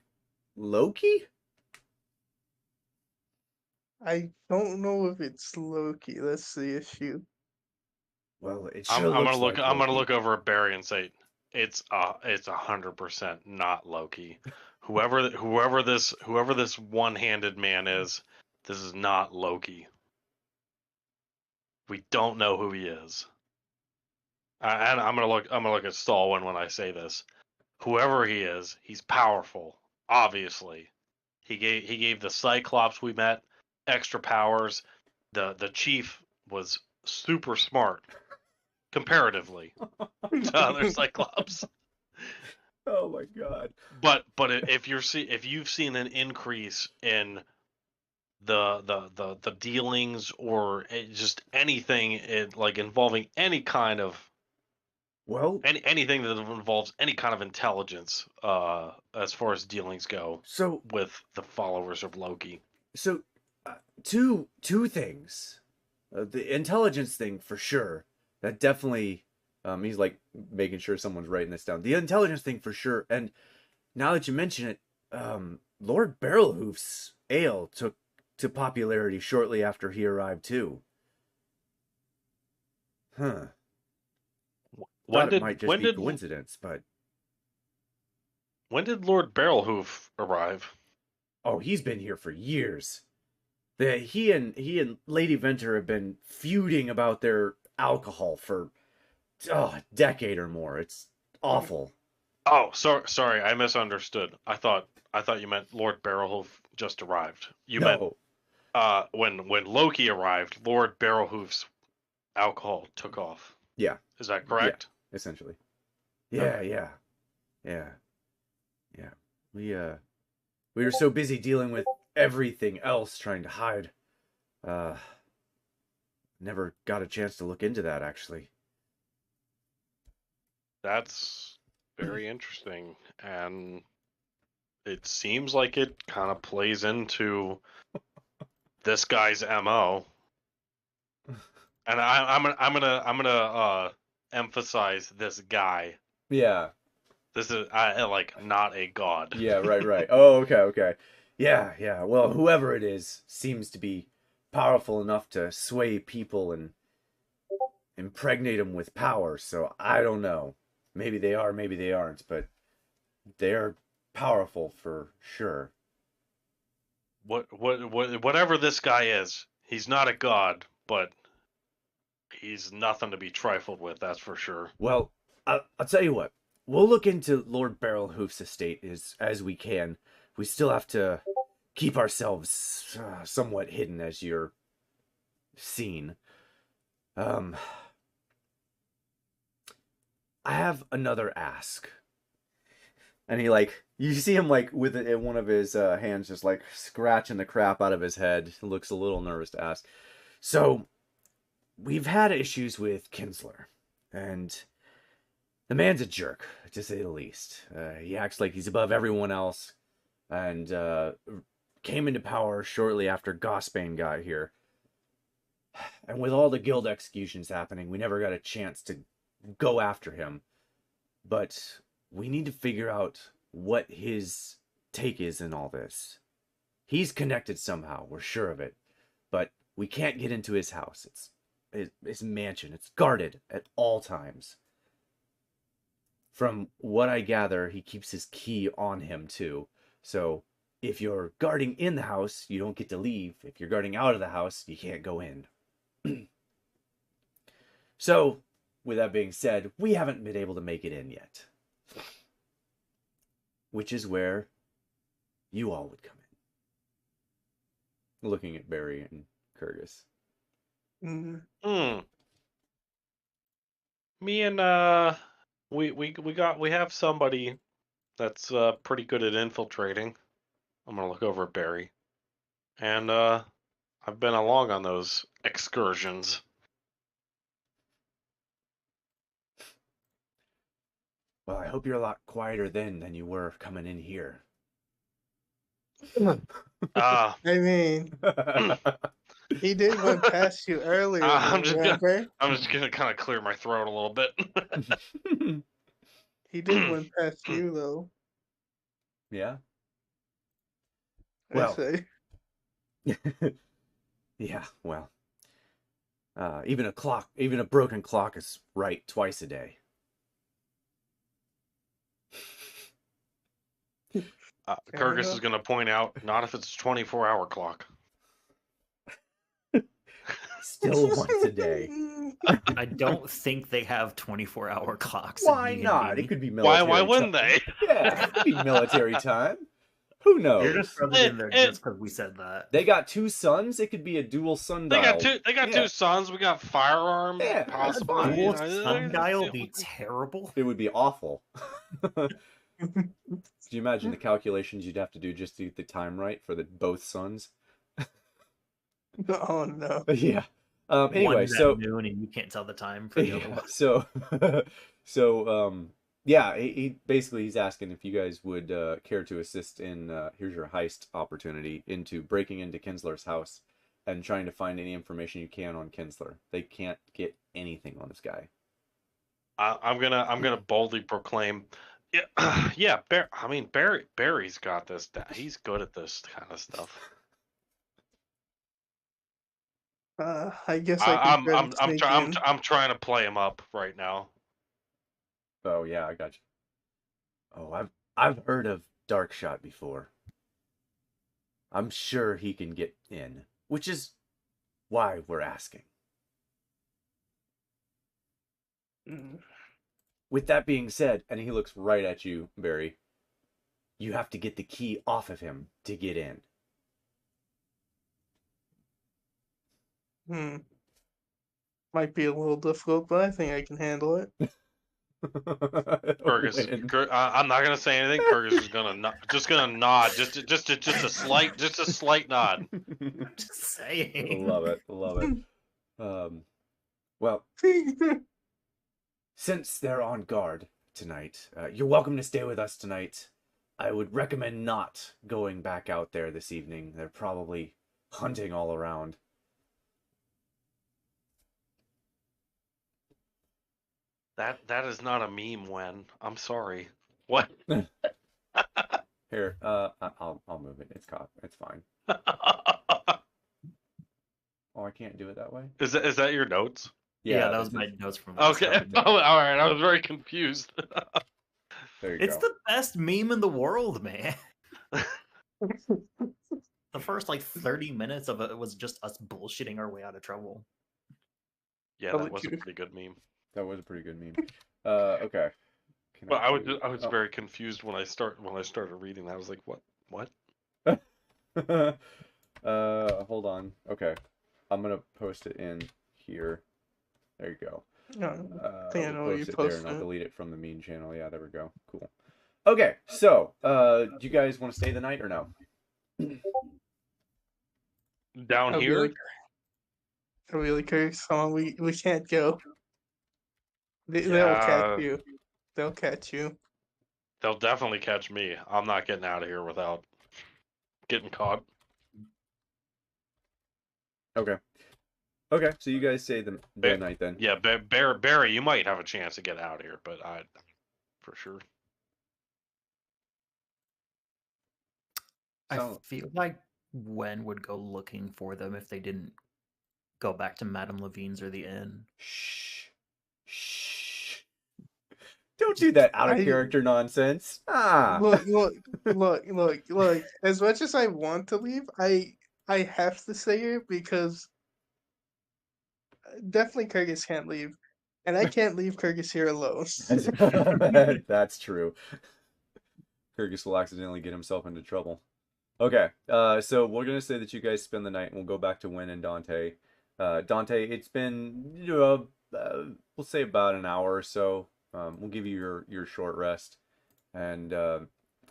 Speaker 2: Loki?
Speaker 3: I don't know if it's Loki. That's the issue.
Speaker 2: Well, it
Speaker 4: I'm
Speaker 2: sure
Speaker 4: gonna
Speaker 2: looks
Speaker 4: look.
Speaker 2: like
Speaker 4: I'm gonna
Speaker 2: Loki.
Speaker 4: look over at Barry and say, it's 100% not Loki. Whoever this one-handed man is, this is not Loki. We don't know who he is. And I'm gonna look. I'm gonna look at Stalwin when I say this. Whoever he is, he's powerful. Obviously, he gave the Cyclops we met extra powers. The chief was super smart comparatively to other Cyclops.
Speaker 2: Oh my god.
Speaker 4: But if you've seen an increase in the dealings or just anything like involving any kind of
Speaker 2: Well,
Speaker 4: anything that involves any kind of intelligence as far as dealings go
Speaker 2: so
Speaker 4: with the followers of Loki.
Speaker 2: so two things. The intelligence thing for sure. That definitely he's like making sure someone's writing this down. The intelligence thing for sure. And now that you mention it, Lord Barrelhoof's ale took to popularity shortly after he arrived too. Huh. Thought it might just be coincidence, but
Speaker 4: when did Lord Barrelhoof arrive?
Speaker 2: oh, he's been here for years. He and Lady Venter have been feuding about their alcohol for a decade or more. It's awful.
Speaker 4: Oh, sorry, I misunderstood. I thought you meant Lord Barrelhoof just arrived. You meant when Loki arrived, Lord Barrelhoof's alcohol took off.
Speaker 2: Yeah.
Speaker 4: Is that correct?
Speaker 2: Yeah, essentially. Yeah. We were so busy dealing with everything else trying to hide. Never got a chance to look into that actually.
Speaker 4: That's very interesting, and it seems like it kind of plays into this guy's MO. And I'm gonna emphasize this guy.
Speaker 2: Yeah.
Speaker 4: This is like not a god.
Speaker 2: Yeah, right. Oh, okay. Yeah. Well, whoever it is seems to be powerful enough to sway people and impregnate them with power. So I don't know. Maybe they are, maybe they aren't, but they're powerful for sure.
Speaker 4: Whatever this guy is, he's not a god, but he's nothing to be trifled with. That's for sure.
Speaker 2: Well, I'll tell you what. We'll look into Lord Barrelhoof's estate as we can. We still have to keep ourselves somewhat hidden, as you're seen. I have another ask. And he you see him with it in one of his hands, just scratching the crap out of his head. He looks a little nervous to ask. So, we've had issues with Kinsler, and the man's a jerk, to say the least. He acts like he's above everyone else, and came into power shortly after Gosbane got here. And with all the guild executions happening, we never got a chance to go after him. But we need to figure out what his take is in all this. He's connected somehow, we're sure of it. But we can't get into his house. It's his mansion. It's guarded at all times. From what I gather, he keeps his key on him too. So if you're guarding in the house, you don't get to leave. If you're guarding out of the house, you can't go in. So, with that being said, we haven't been able to make it in yet. Which is where you all would come in. Looking at Barry and Kyrgyz.
Speaker 4: Me and we have somebody that's pretty good at infiltrating. I'm gonna look over at Barry, and I've been along on those excursions.
Speaker 2: Well, I hope you're a lot quieter then than you were coming in here.
Speaker 3: I mean, he did went past you earlier.
Speaker 4: I'm just
Speaker 3: remember?
Speaker 4: gonna kind of clear my throat a little bit.
Speaker 3: He did went past you though.
Speaker 2: Yeah.
Speaker 3: I
Speaker 2: Well.
Speaker 3: say.
Speaker 2: Yeah. Well. Even a broken clock is right twice a day.
Speaker 4: Kyrgyz is gonna point out, not if it's a 24-hour clock.
Speaker 2: Still once a day.
Speaker 1: I don't think they have 24-hour clocks.
Speaker 2: Why
Speaker 1: in
Speaker 2: not?
Speaker 1: D&D.
Speaker 2: It could be military.
Speaker 4: Why wouldn't
Speaker 2: time.
Speaker 4: they?
Speaker 2: Yeah, it could be military time. Who knows?
Speaker 1: You're just throwing it in there just because we said that.
Speaker 2: They got 2 suns. It could be a dual sundial.
Speaker 4: They got two sons. We got firearms.
Speaker 2: Yeah,
Speaker 4: possibly.
Speaker 2: that's
Speaker 1: Dual
Speaker 2: fine.
Speaker 1: sundial would be terrible.
Speaker 2: It would be awful. Could you imagine the calculations you'd have to do just to get the time right for both suns?
Speaker 3: Oh no.
Speaker 2: Yeah. Anyway,
Speaker 1: One's
Speaker 2: so
Speaker 1: at noon and you can't tell the time for the other one.
Speaker 2: So yeah, he basically he's asking if you guys would care to assist in here's your heist opportunity into breaking into Kinsler's house and trying to find any information you can on Kinsler. They can't get anything on this guy.
Speaker 4: I'm gonna boldly proclaim, yeah, Barry's got this. He's good at this kind of stuff.
Speaker 3: I guess I'm
Speaker 4: trying to play him up right now.
Speaker 2: Oh yeah, I got you. Oh, I've heard of Darkshot before. I'm sure he can get in, which is why we're asking. With that being said, and he looks right at you, Barry, you have to get the key off of him to get in.
Speaker 3: Might be a little difficult, but I think I can handle it.
Speaker 4: I'm not gonna say anything. Kyrgyz is gonna nod, just a slight nod.
Speaker 1: Just saying.
Speaker 2: Love it. Well, since they're on guard tonight, you're welcome to stay with us tonight. I would recommend not going back out there this evening. They're probably hunting all around.
Speaker 4: That is not a meme, Wen. I'm sorry. What?
Speaker 2: Here, I'll move it. It's fine. Oh, I can't do it that way?
Speaker 4: Is that your notes?
Speaker 1: Yeah, that was my notes from
Speaker 4: Okay. Oh, all right. I was very confused.
Speaker 2: There you
Speaker 1: It's
Speaker 2: go.
Speaker 1: the best meme in the world, man. The first 30 minutes of it was just us bullshitting our way out of trouble.
Speaker 4: Yeah, that was a pretty good meme.
Speaker 2: That was a pretty good meme. Okay. Can
Speaker 4: But I was
Speaker 2: do-
Speaker 4: I was very confused when I started reading that. I was like, what?
Speaker 2: Hold on. Okay. I'm gonna post it in here. There you go.
Speaker 3: No, I think I
Speaker 2: We'll
Speaker 3: know where you
Speaker 2: post it there and I'll
Speaker 3: posted it.
Speaker 2: delete it from the meme channel. Yeah, there we go. Cool. Okay, so do you guys want to stay the night or no?
Speaker 4: Down
Speaker 3: I'll be
Speaker 4: here?
Speaker 3: like, I'll be like, Curtis, come on, we can't go. They'll catch
Speaker 4: Yeah,
Speaker 3: you. They'll catch you.
Speaker 4: they'll definitely catch me. I'm not getting out of here without getting caught.
Speaker 2: Okay. Okay, so you guys stay the
Speaker 4: Ba-
Speaker 2: night then.
Speaker 4: Yeah, Barry, you might have a chance to get out of here, but for sure.
Speaker 1: I
Speaker 2: So-
Speaker 1: feel like Wen would go looking for them if they didn't go back to Madame Levine's or the inn.
Speaker 2: Shh. Shh. Don't do that out of
Speaker 3: I-
Speaker 2: character nonsense. Ah.
Speaker 3: Look. As much as I want to leave, I have to stay here because definitely Kyrgyz can't leave, and I can't leave Kyrgyz here alone.
Speaker 2: That's true. Kyrgyz will accidentally get himself into trouble. Okay, so we're gonna say that you guys spend the night, and we'll go back to Win and Dante. Dante, it's been we'll say about an hour or so. We'll give you your short rest, and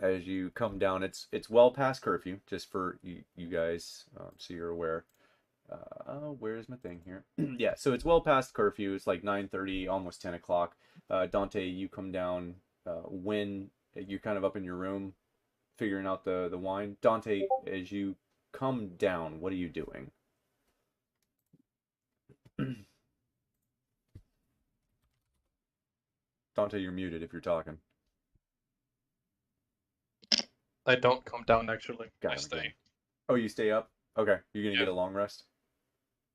Speaker 2: as you come down, it's well past curfew, just for you guys, so you're aware. Where's my thing here? Yeah, so it's well past curfew. It's like 9:30, almost 10 o'clock. Dante, you come down when you're kind of up in your room figuring out the wine. Dante, as you come down, what are you doing? Dante, you're muted if you're talking.
Speaker 6: I don't come down actually.
Speaker 2: Got
Speaker 6: I
Speaker 2: him
Speaker 6: stay.
Speaker 2: again. Oh, you stay up? Okay, you're gonna
Speaker 6: Yeah.
Speaker 2: get a long rest?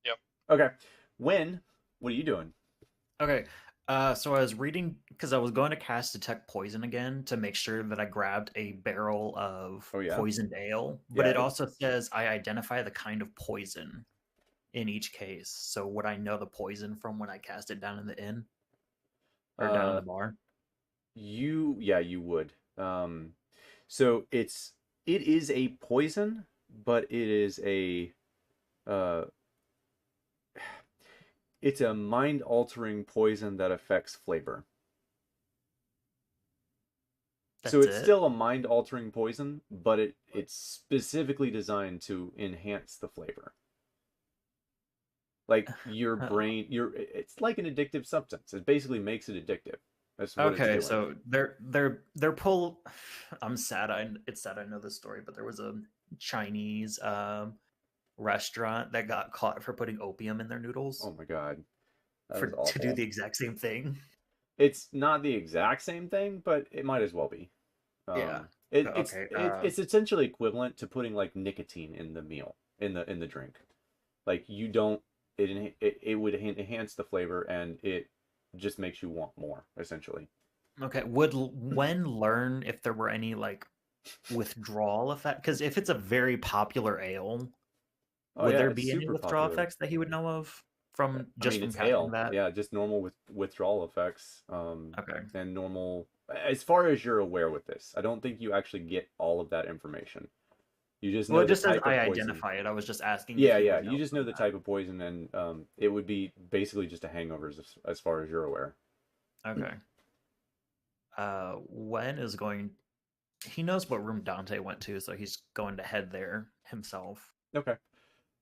Speaker 6: Yep.
Speaker 2: Okay. When? What are you doing?
Speaker 1: Okay. So I was reading because I was going to cast Detect Poison again to make sure that I grabbed a barrel of
Speaker 2: Oh, yeah?
Speaker 1: poisoned ale, but
Speaker 2: Yeah,
Speaker 1: it also says I identify the kind of poison in each case. So would I know the poison from when I cast it down in the inn or down in the bar?
Speaker 2: Yeah, you would. So it is a poison, but it is it's a mind-altering poison that affects flavor. So
Speaker 1: That's
Speaker 2: it's
Speaker 1: it?
Speaker 2: still a mind-altering poison, but it's specifically designed to enhance the flavor. Like your brain, it's like an addictive substance. It basically makes it addictive. That's what it's
Speaker 1: Okay,
Speaker 2: doing.
Speaker 1: so they're I'm sad. It's sad I know this story, but there was a Chinese restaurant that got caught for putting opium in their noodles
Speaker 2: Oh my God. That
Speaker 1: for
Speaker 2: was
Speaker 1: to do
Speaker 2: awful.
Speaker 1: the exact same thing.
Speaker 2: It's not the exact same thing, but it might as well be.
Speaker 1: Yeah.
Speaker 2: It's
Speaker 1: Okay.
Speaker 2: it's essentially equivalent to putting like nicotine in the meal, in the drink. Like you don't it would enhance the flavor and it just makes you want more, essentially.
Speaker 1: Okay. Would Wen learn if there were any like withdrawal effect? Because if it's a very popular ale,
Speaker 2: Oh
Speaker 1: would
Speaker 2: yeah,
Speaker 1: there
Speaker 2: it's
Speaker 1: be any
Speaker 2: super
Speaker 1: withdrawal
Speaker 2: popular.
Speaker 1: effects that he would know of from
Speaker 2: I
Speaker 1: just
Speaker 2: mean,
Speaker 1: from
Speaker 2: it's
Speaker 1: casting
Speaker 2: ale.
Speaker 1: that?
Speaker 2: Yeah, just normal withdrawal effects.
Speaker 1: Okay.
Speaker 2: And normal, as far as you're aware with this, I don't think you actually get all of that information. You just know
Speaker 1: Well, it
Speaker 2: the
Speaker 1: just says
Speaker 2: type of
Speaker 1: I
Speaker 2: poison.
Speaker 1: identify it. I was just asking.
Speaker 2: Yeah,
Speaker 1: if he
Speaker 2: yeah.
Speaker 1: would
Speaker 2: You
Speaker 1: know
Speaker 2: just know
Speaker 1: from
Speaker 2: the
Speaker 1: that.
Speaker 2: type of poison, and it would be basically just a hangover as far as you're aware.
Speaker 1: Okay. Wen is going. He knows what room Dante went to, so he's going to head there himself.
Speaker 2: Okay.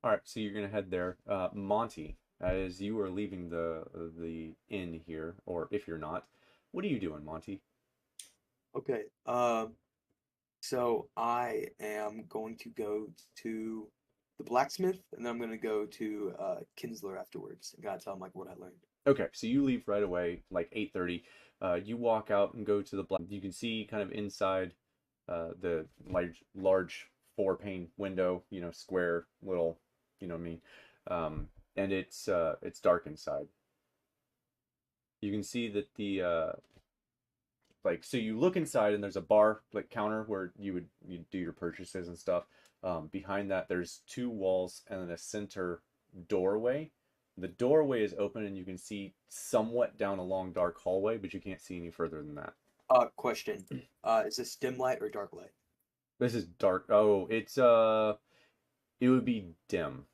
Speaker 2: All right. So you're gonna head there, Monty. As you are leaving the inn here, or if you're not, what are you doing, Monty?
Speaker 5: Okay. So I am going to go to the blacksmith, and then I'm gonna go to Kinsler afterwards. I gotta tell him like what I learned.
Speaker 2: Okay, so you leave right away, like 8:30. You walk out and go to the black. You can see kind of inside the large four-pane window, square little, you know what I mean. And it's dark inside. You can see that so you look inside and there's a bar like counter where you do your purchases and stuff. Behind that there's two walls and then a center doorway The doorway is open, and you can see somewhat down a long, dark hallway, but you can't see any further than that.
Speaker 5: Question. Is this dim light or dark light?
Speaker 2: This is dark. Oh, it's it would be dim.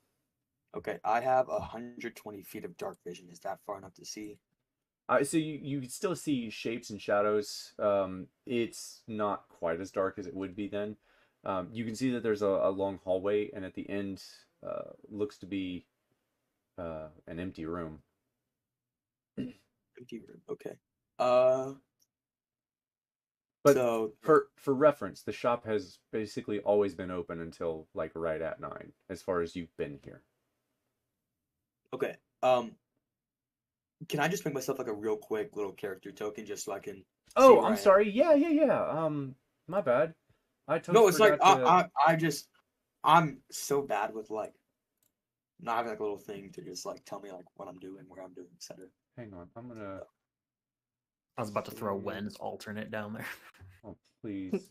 Speaker 5: Okay, I have 120 feet of dark vision. Is that far enough to see?
Speaker 2: So you still see shapes and shadows. It's not quite as dark as it would be then. You can see that there's a long hallway, and at the end looks to be an empty room.
Speaker 5: Empty room. Okay.
Speaker 2: But
Speaker 5: So
Speaker 2: for reference, the shop has basically always been open until like right at 9, as far as you've been here.
Speaker 5: okay. Can I just make myself like a real quick little character token just so I can?
Speaker 2: Oh,
Speaker 5: where I
Speaker 2: I'm
Speaker 5: am?
Speaker 2: sorry. Yeah. My bad. I totally
Speaker 5: No, it's like
Speaker 2: forgot
Speaker 5: I'm so bad with like not having like a little thing to just like tell me like what I'm doing, where I'm doing, etc.
Speaker 2: Hang on. I'm gonna.
Speaker 1: I was about to throw Wen's alternate down there.
Speaker 2: Oh, please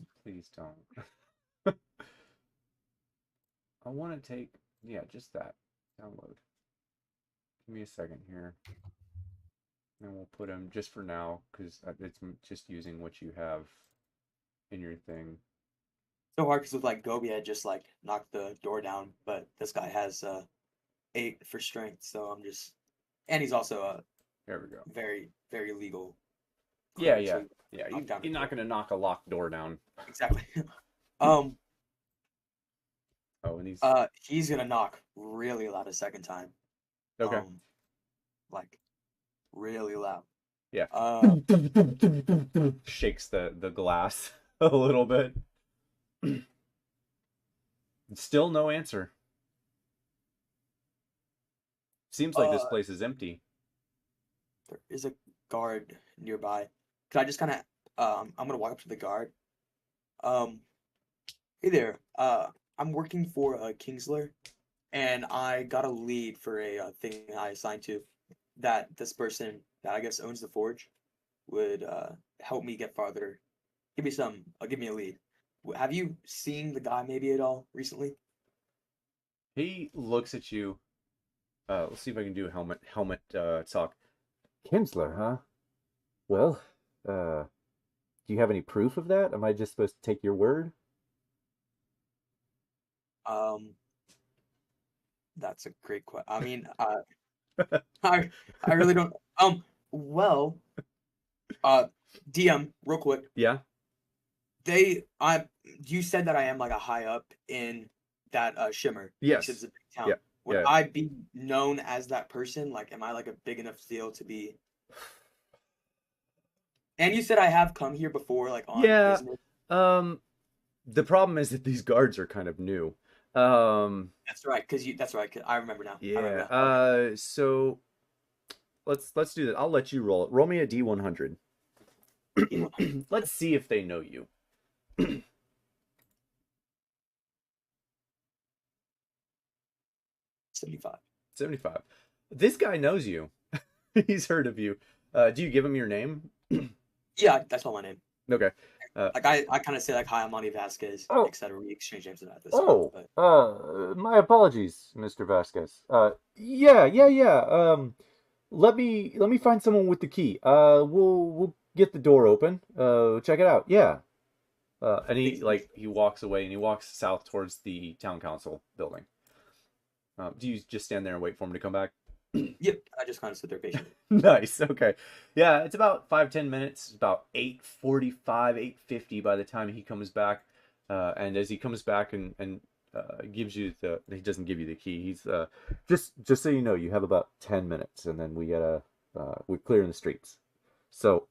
Speaker 2: don't. I want to take, just that. Download. Give me a second here. And we'll put him just for now, because it's just using what you have in your thing.
Speaker 5: So hard because with like Gobi, I just like knocked the door down, but this guy has 8 for strength, so I'm just, and he's also
Speaker 2: There we go.
Speaker 5: very very legal.
Speaker 2: Yeah.
Speaker 5: cleric, so
Speaker 2: You're
Speaker 5: knock down the
Speaker 2: not
Speaker 5: door.
Speaker 2: going to knock a locked door down.
Speaker 5: Exactly.
Speaker 2: Oh, and
Speaker 5: He's gonna knock really loud a second time.
Speaker 2: okay.
Speaker 5: Like really loud.
Speaker 2: Yeah.
Speaker 5: Uh,
Speaker 2: Shakes the glass a little bit. Still no answer. Seems like this place is empty.
Speaker 5: there is a guard nearby. Could I just kind of I'm gonna walk up to the guard. Hey there. I'm working for Kingsler, and I got a lead for a thing I assigned to that this person that I guess owns the forge would help me get farther. Give me a lead. Have you seen the guy maybe at all recently?
Speaker 2: He looks at you. Let's see if I can do helmet talk. Kinsler, huh? Well, do you have any proof of that? Am I just supposed to take your word?
Speaker 5: That's a great question. I mean, I really don't. Well, DM, real quick.
Speaker 2: Yeah.
Speaker 5: You said that I am like a high up in that Shimmer.
Speaker 2: Yes.
Speaker 5: It's a big town.
Speaker 2: Yeah.
Speaker 5: Would
Speaker 2: Yeah.
Speaker 5: I be known as that person? Like, am I like a big enough deal to be? And you said I have come here before, like on business.
Speaker 2: The problem is that these guards are kind of new.
Speaker 5: That's right, that's right. 'Cause I remember now.
Speaker 2: Yeah.
Speaker 5: I remember now.
Speaker 2: So let's do that. I'll let you roll it. Roll me a D100. Let's see if they know you.
Speaker 5: 75.
Speaker 2: 75. This guy knows you. He's heard of you. Do you give him your name?
Speaker 5: Yeah, that's all my name.
Speaker 2: Okay.
Speaker 5: Like I kind of say like, hi, I'm Monty Vasquez,
Speaker 2: Oh.
Speaker 5: etc. We exchange names at this.
Speaker 2: My apologies, Mr. Vasquez. Yeah. Let me find someone with the key. We'll get the door open. Check it out. Yeah. And he walks away and he walks south towards the town council building. Do you just stand there and wait for him to come back?
Speaker 5: Yep, I just kind of sit there patiently.
Speaker 2: Nice. Okay. Yeah, it's about 5-10 minutes. It's about 8:45, 8:50 by the time he comes back. And as he comes back and gives you he doesn't give you the key. He's just so you know, you have about 10 minutes, and then we're clearing the streets. So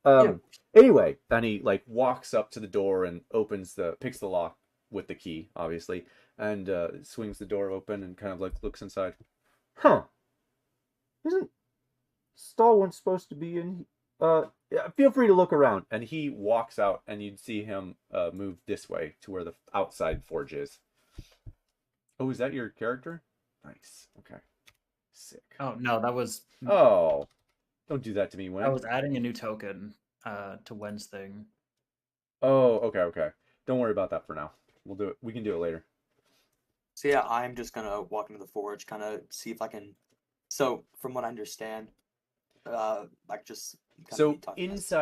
Speaker 2: anyway, and he like walks up to the door and picks the lock with the key, obviously, and swings the door open and kind of like looks inside. Huh. Isn't Stalwart supposed to be in? Yeah, feel free to look around. And he walks out, and you'd see him move this way to where the outside forge is. Oh, is that your character? Nice. Okay. Sick.
Speaker 1: Oh no, that was.
Speaker 2: Oh, don't do that to me, Wen.
Speaker 1: I was adding a new token to Wen's thing.
Speaker 2: Oh, okay. Don't worry about that for now. We'll do it. We can do it later.
Speaker 5: So yeah, I'm just gonna walk into the forge, kind of see if I can So from what I understand, like just kind of
Speaker 2: So
Speaker 5: me talking as-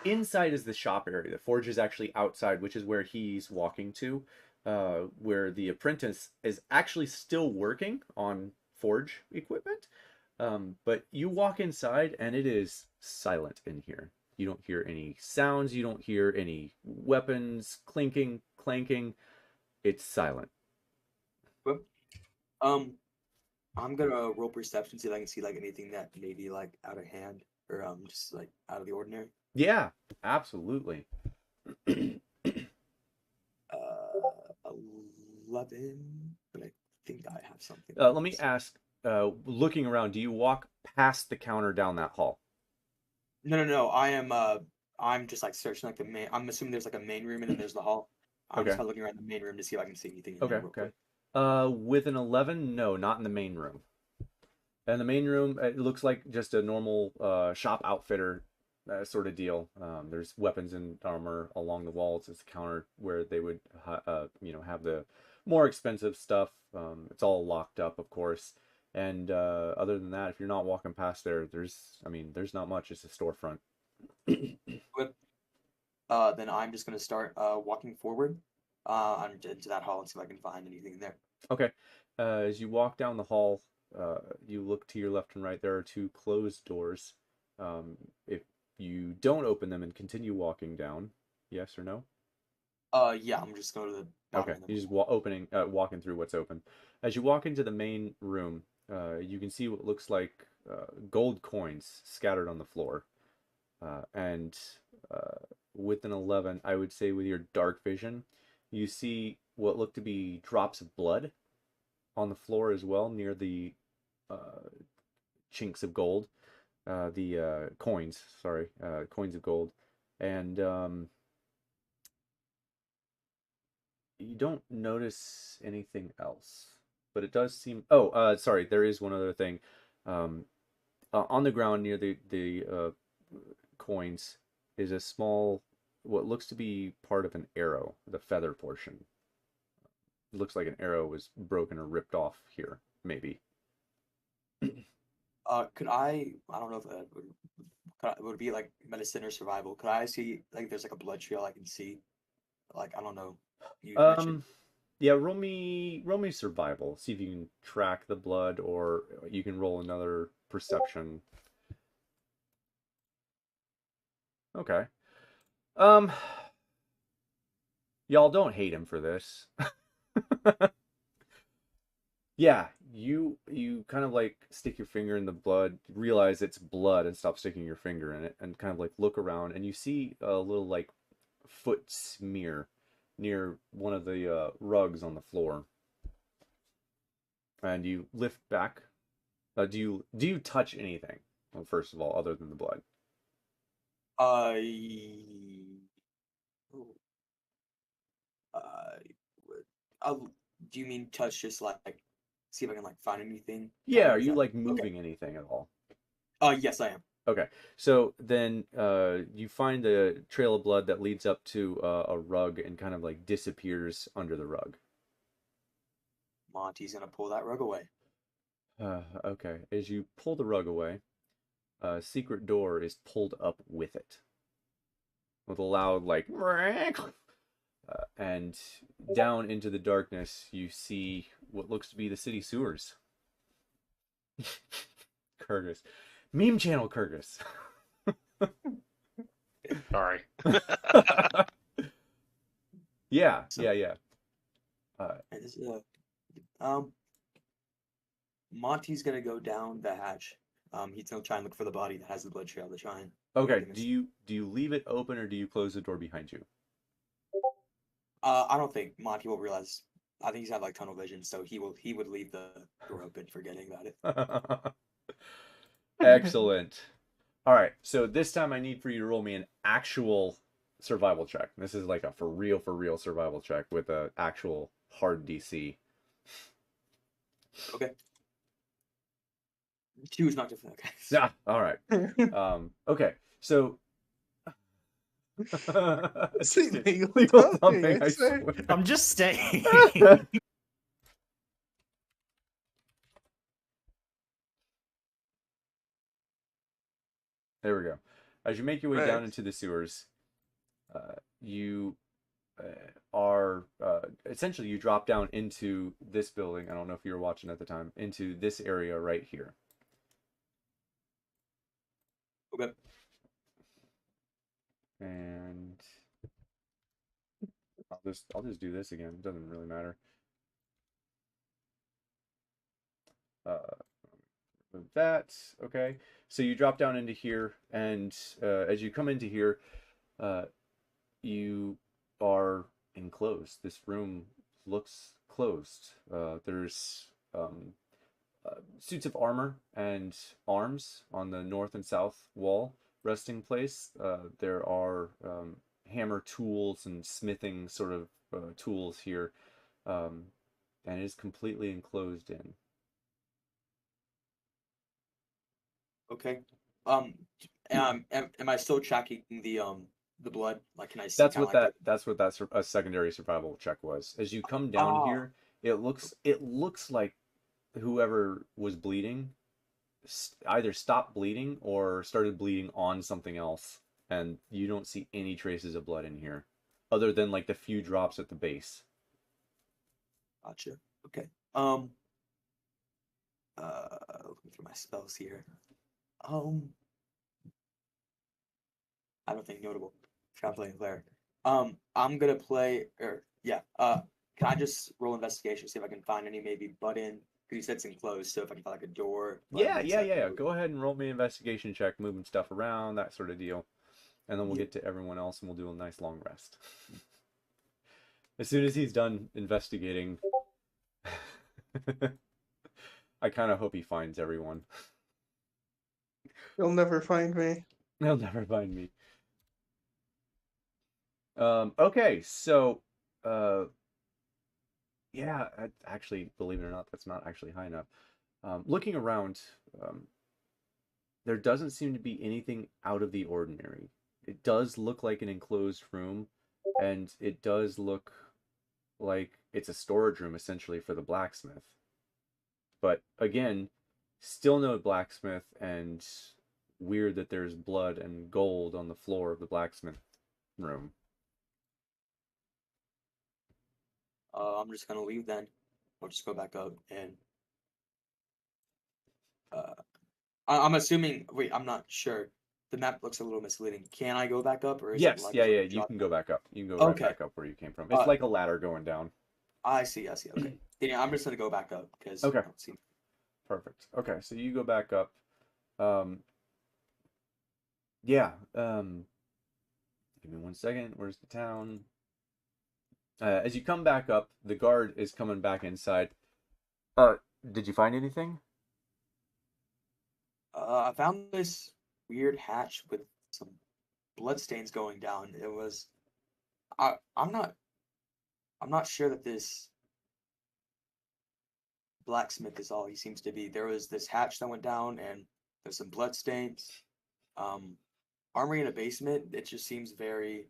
Speaker 2: inside is the shop area. The forge is actually outside, which is where he's walking to, where the apprentice is actually still working on forge equipment. But you walk inside and it is silent in here. You don't hear any sounds. You don't hear any weapons clinking, clanking. It's silent.
Speaker 5: I'm gonna roll perception, see if I can see like anything that may be like out of hand or just like out of the ordinary.
Speaker 2: Yeah, absolutely.
Speaker 5: 11, but I think I have something.
Speaker 2: Let me ask, looking around, do you walk past the counter down that hall?
Speaker 5: No. I'm just like searching like the main. I'm assuming there's like a main room and then there's the hall. I'm just
Speaker 2: Okay.
Speaker 5: kind of looking around the main room to see if I can see anything. In
Speaker 2: Okay,
Speaker 5: there real
Speaker 2: okay.
Speaker 5: quick.
Speaker 2: With an 11, no, not in the main room. In the main room, it looks like just a normal shop outfitter sort of deal. There's weapons and armor along the walls. It's a counter where they would, have the more expensive stuff. It's all locked up, of course. And other than that, if you're not walking past there, there's not much. It's a storefront.
Speaker 5: Then I'm just gonna start walking forward into that hall and see if I can find anything in there.
Speaker 2: Okay. As you walk down the hall, you look to your left and right. There are two closed doors. If you don't open them and continue walking down, yes or no?
Speaker 5: Yeah, I'm just going to the bottom
Speaker 2: Okay,
Speaker 5: of the
Speaker 2: you just walking through what's open. As you walk into the main room, you can see what looks like gold coins scattered on the floor. And with an 11, I would say with your dark vision, you see what look to be drops of blood on the floor as well, near the chinks of gold, the coins, sorry, coins of gold. And you don't notice anything else, but it does seem, sorry, there is one other thing. On the ground near the coins is a small, what looks to be part of an arrow, the feather portion. It looks like an arrow was broken or ripped off here, maybe.
Speaker 5: Could I don't know if would it be like medicine or survival? Could I see like there's like a blood trail I can see? Like I don't know. You mentioned
Speaker 2: Yeah, roll me survival. See if you can track the blood, or you can roll another perception. Okay. Y'all don't hate him for this. Yeah, you kind of like stick your finger in the blood, realize it's blood, and stop sticking your finger in it, and kind of like look around, and you see a little like foot smear near one of the rugs on the floor. And you lift back. Do you touch anything? Well, first of all, other than the blood.
Speaker 5: uh, do you mean touch just like see if I can like find anything?
Speaker 2: Yeah,
Speaker 5: Or
Speaker 2: are
Speaker 5: is
Speaker 2: you
Speaker 5: that-
Speaker 2: like moving anything at all?
Speaker 5: Yes, I am.
Speaker 2: Okay, so then you find the trail of blood that leads up to a rug and kind of like disappears under the rug.
Speaker 5: Monty's gonna pull that rug away.
Speaker 2: Okay, as you pull the rug away, a secret door is pulled up with it. With a loud like and down into the darkness you see what looks to be the city sewers. Kurgus. Meme channel Kurgus.
Speaker 4: Sorry.
Speaker 2: Yeah.
Speaker 5: And this is Monty's gonna go down the hatch. He's gonna try and look for the body that has the blood trail to try and
Speaker 2: Okay, do you leave it open or do you close the door behind you?
Speaker 5: I don't think Monty will realize. I think he's got like tunnel vision, so he would leave the door open, forgetting about it.
Speaker 2: Excellent. All right, so this time I need for you to roll me an actual survival check. This is like a for real survival check with a actual hard DC.
Speaker 5: Okay. 2 is not different. Okay.
Speaker 2: Yeah, all right. Okay, so
Speaker 3: See, legal
Speaker 2: Legal
Speaker 3: thumping,
Speaker 2: thumping,
Speaker 3: I
Speaker 2: I
Speaker 3: say.
Speaker 2: swear.
Speaker 1: I'm just staying.
Speaker 2: There we go. As you make your way down
Speaker 3: Nice.
Speaker 2: into the sewers, you are essentially you drop down into this building. I don't know if you were watching at the time, into this area right here.
Speaker 5: Okay.
Speaker 2: And I'll just do this again. It doesn't really matter. Move that. Okay. So you drop down into here, and as you come into here, you are enclosed. This room looks closed. There's suits of armor and arms on the north and south wall resting place. There are hammer tools and smithing sort of tools here, and it is completely enclosed in.
Speaker 5: Okay. Am I still tracking the blood? Like, can I see
Speaker 2: That's
Speaker 5: kinda
Speaker 2: what
Speaker 5: like
Speaker 2: that a secondary survival check was. As you come down
Speaker 5: Oh.
Speaker 2: here, it looks like whoever was bleeding either stopped bleeding or started bleeding on something else, and you don't see any traces of blood in here, other than like the few drops at the base.
Speaker 5: Gotcha. Okay. Looking through my spells here. I don't think notable. Try playing Claire. I'm gonna play, or yeah. Can I just roll investigation, see if I can find any maybe button? Because you said it's enclosed, so if I can find like a door. button
Speaker 2: Yeah.
Speaker 5: inside.
Speaker 2: Go ahead and roll me an investigation check, moving stuff around, that sort of deal, and then we'll
Speaker 5: Yeah.
Speaker 2: get to everyone else, and we'll do a nice long rest. As soon as he's done investigating, I kind of hope he finds everyone.
Speaker 3: You'll never find me.
Speaker 2: He'll never find me. Okay, so, yeah, actually, believe it or not, that's not actually high enough. Looking around, there doesn't seem to be anything out of the ordinary. It does look like an enclosed room, and it does look like it's a storage room essentially for the blacksmith. But again, still no blacksmith, and weird that there's blood and gold on the floor of the blacksmith room.
Speaker 5: I'm just gonna leave then. I'll just go back up and. I'm assuming. Wait, I'm not sure. The map looks a little misleading. Can I go back up, or is it
Speaker 2: Yes,
Speaker 5: like
Speaker 2: yeah,
Speaker 5: a
Speaker 2: you
Speaker 5: drop
Speaker 2: can
Speaker 5: down?
Speaker 2: go back up. You can go right
Speaker 5: Okay.
Speaker 2: back up where you came from. It's like a ladder going down.
Speaker 5: I see. Okay. Yeah, I'm just gonna go back up because
Speaker 2: Okay.
Speaker 5: I don't see.
Speaker 2: Perfect. Okay, so you go back up. Yeah, give me 1 second. Where's the town? As you come back up, the guard is coming back inside. Did you find anything?
Speaker 5: I found this weird hatch with some bloodstains going down. It was. I'm not sure that this blacksmith is all he seems to be. There was this hatch that went down, and there's some bloodstains. Armory in a basement. It just seems very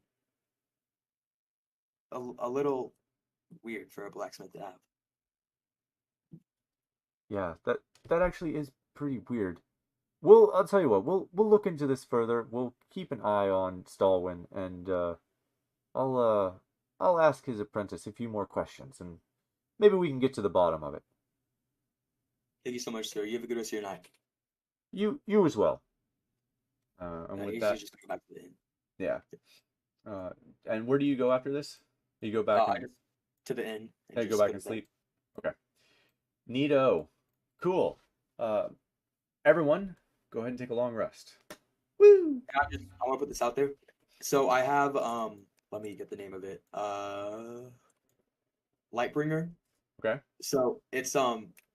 Speaker 5: a little weird for a blacksmith to have.
Speaker 2: Yeah, that actually is pretty weird. I'll tell you what, we'll look into this further. We'll keep an eye on Stalwin, and I'll ask his apprentice a few more questions, and maybe we can get to the bottom of it.
Speaker 5: Thank you so much, sir. You have a good rest of your night.
Speaker 2: You as well. And with
Speaker 5: You
Speaker 2: that,
Speaker 5: just go back to the inn.
Speaker 2: yeah. And where do you go after this? You go back
Speaker 5: I
Speaker 2: and
Speaker 5: just to the inn.
Speaker 2: you
Speaker 5: just
Speaker 2: go back
Speaker 5: to
Speaker 2: and
Speaker 5: bed.
Speaker 2: sleep. Okay. Neato. Cool. Everyone, go ahead and take a long rest. Woo!
Speaker 5: I want to put this out there. So I have let me get the name of it. Lightbringer.
Speaker 2: Okay.
Speaker 5: So it's I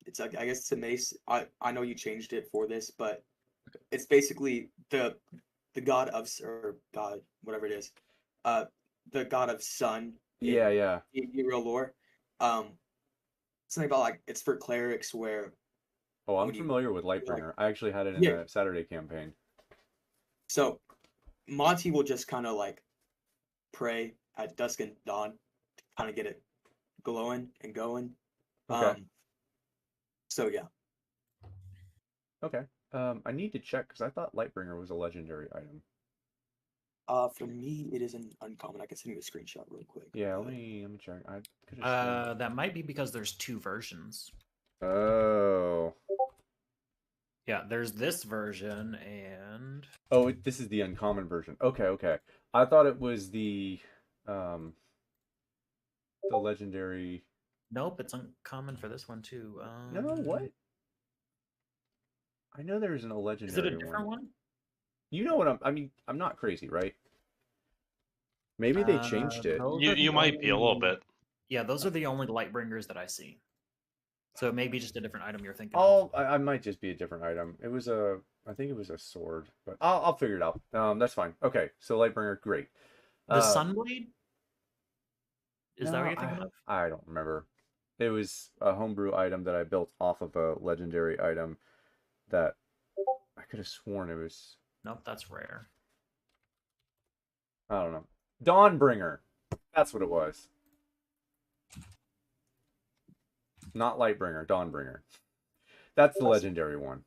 Speaker 5: guess it's a mace. I know you changed it for this, but it's basically the god of or god whatever it is, the god of sun.
Speaker 2: Yeah.
Speaker 5: In real lore, something about like it's for clerics where.
Speaker 2: Oh, I'm
Speaker 5: when you-
Speaker 2: familiar with
Speaker 5: like,
Speaker 2: Lightbringer. I actually had it in
Speaker 5: Yeah.
Speaker 2: the Saturday campaign.
Speaker 5: So Monty will just kind of like pray at dusk and dawn, to kind of get it glowing and going.
Speaker 2: Okay.
Speaker 5: So yeah.
Speaker 2: Okay. I need to check because I thought Lightbringer was a legendary item.
Speaker 5: For me, it is an uncommon. I can send you a screenshot real quick.
Speaker 2: Yeah, let me check. I could have
Speaker 1: That might be because there's 2 versions.
Speaker 2: Oh.
Speaker 1: Yeah, there's this version and
Speaker 2: Oh, this is the uncommon version. Okay. I thought it was the legendary.
Speaker 1: nope, it's uncommon for this one too.
Speaker 2: No, what? I know there's a
Speaker 1: Is
Speaker 2: legendary
Speaker 1: it a different one?
Speaker 2: You know what I mean, I'm not crazy, right? Maybe they changed it.
Speaker 1: those
Speaker 4: You
Speaker 1: are the
Speaker 4: you might be a little
Speaker 1: only-
Speaker 4: bit.
Speaker 1: Yeah, those are the only Lightbringers that I see. So it may be just a different item you're thinking
Speaker 2: Oh,
Speaker 1: of.
Speaker 2: I might just be a different item. It was I think it was a sword, but I'll figure it out. That's fine. Okay, so Lightbringer, great.
Speaker 1: The Sunblade? Is that
Speaker 2: no,
Speaker 1: what you're thinking of?
Speaker 2: I don't remember. It was a homebrew item that I built off of a legendary item that I could have sworn it was.
Speaker 1: Nope, that's rare.
Speaker 2: I don't know. Dawnbringer. That's what it was. Not Lightbringer, Dawnbringer. That's the legendary one.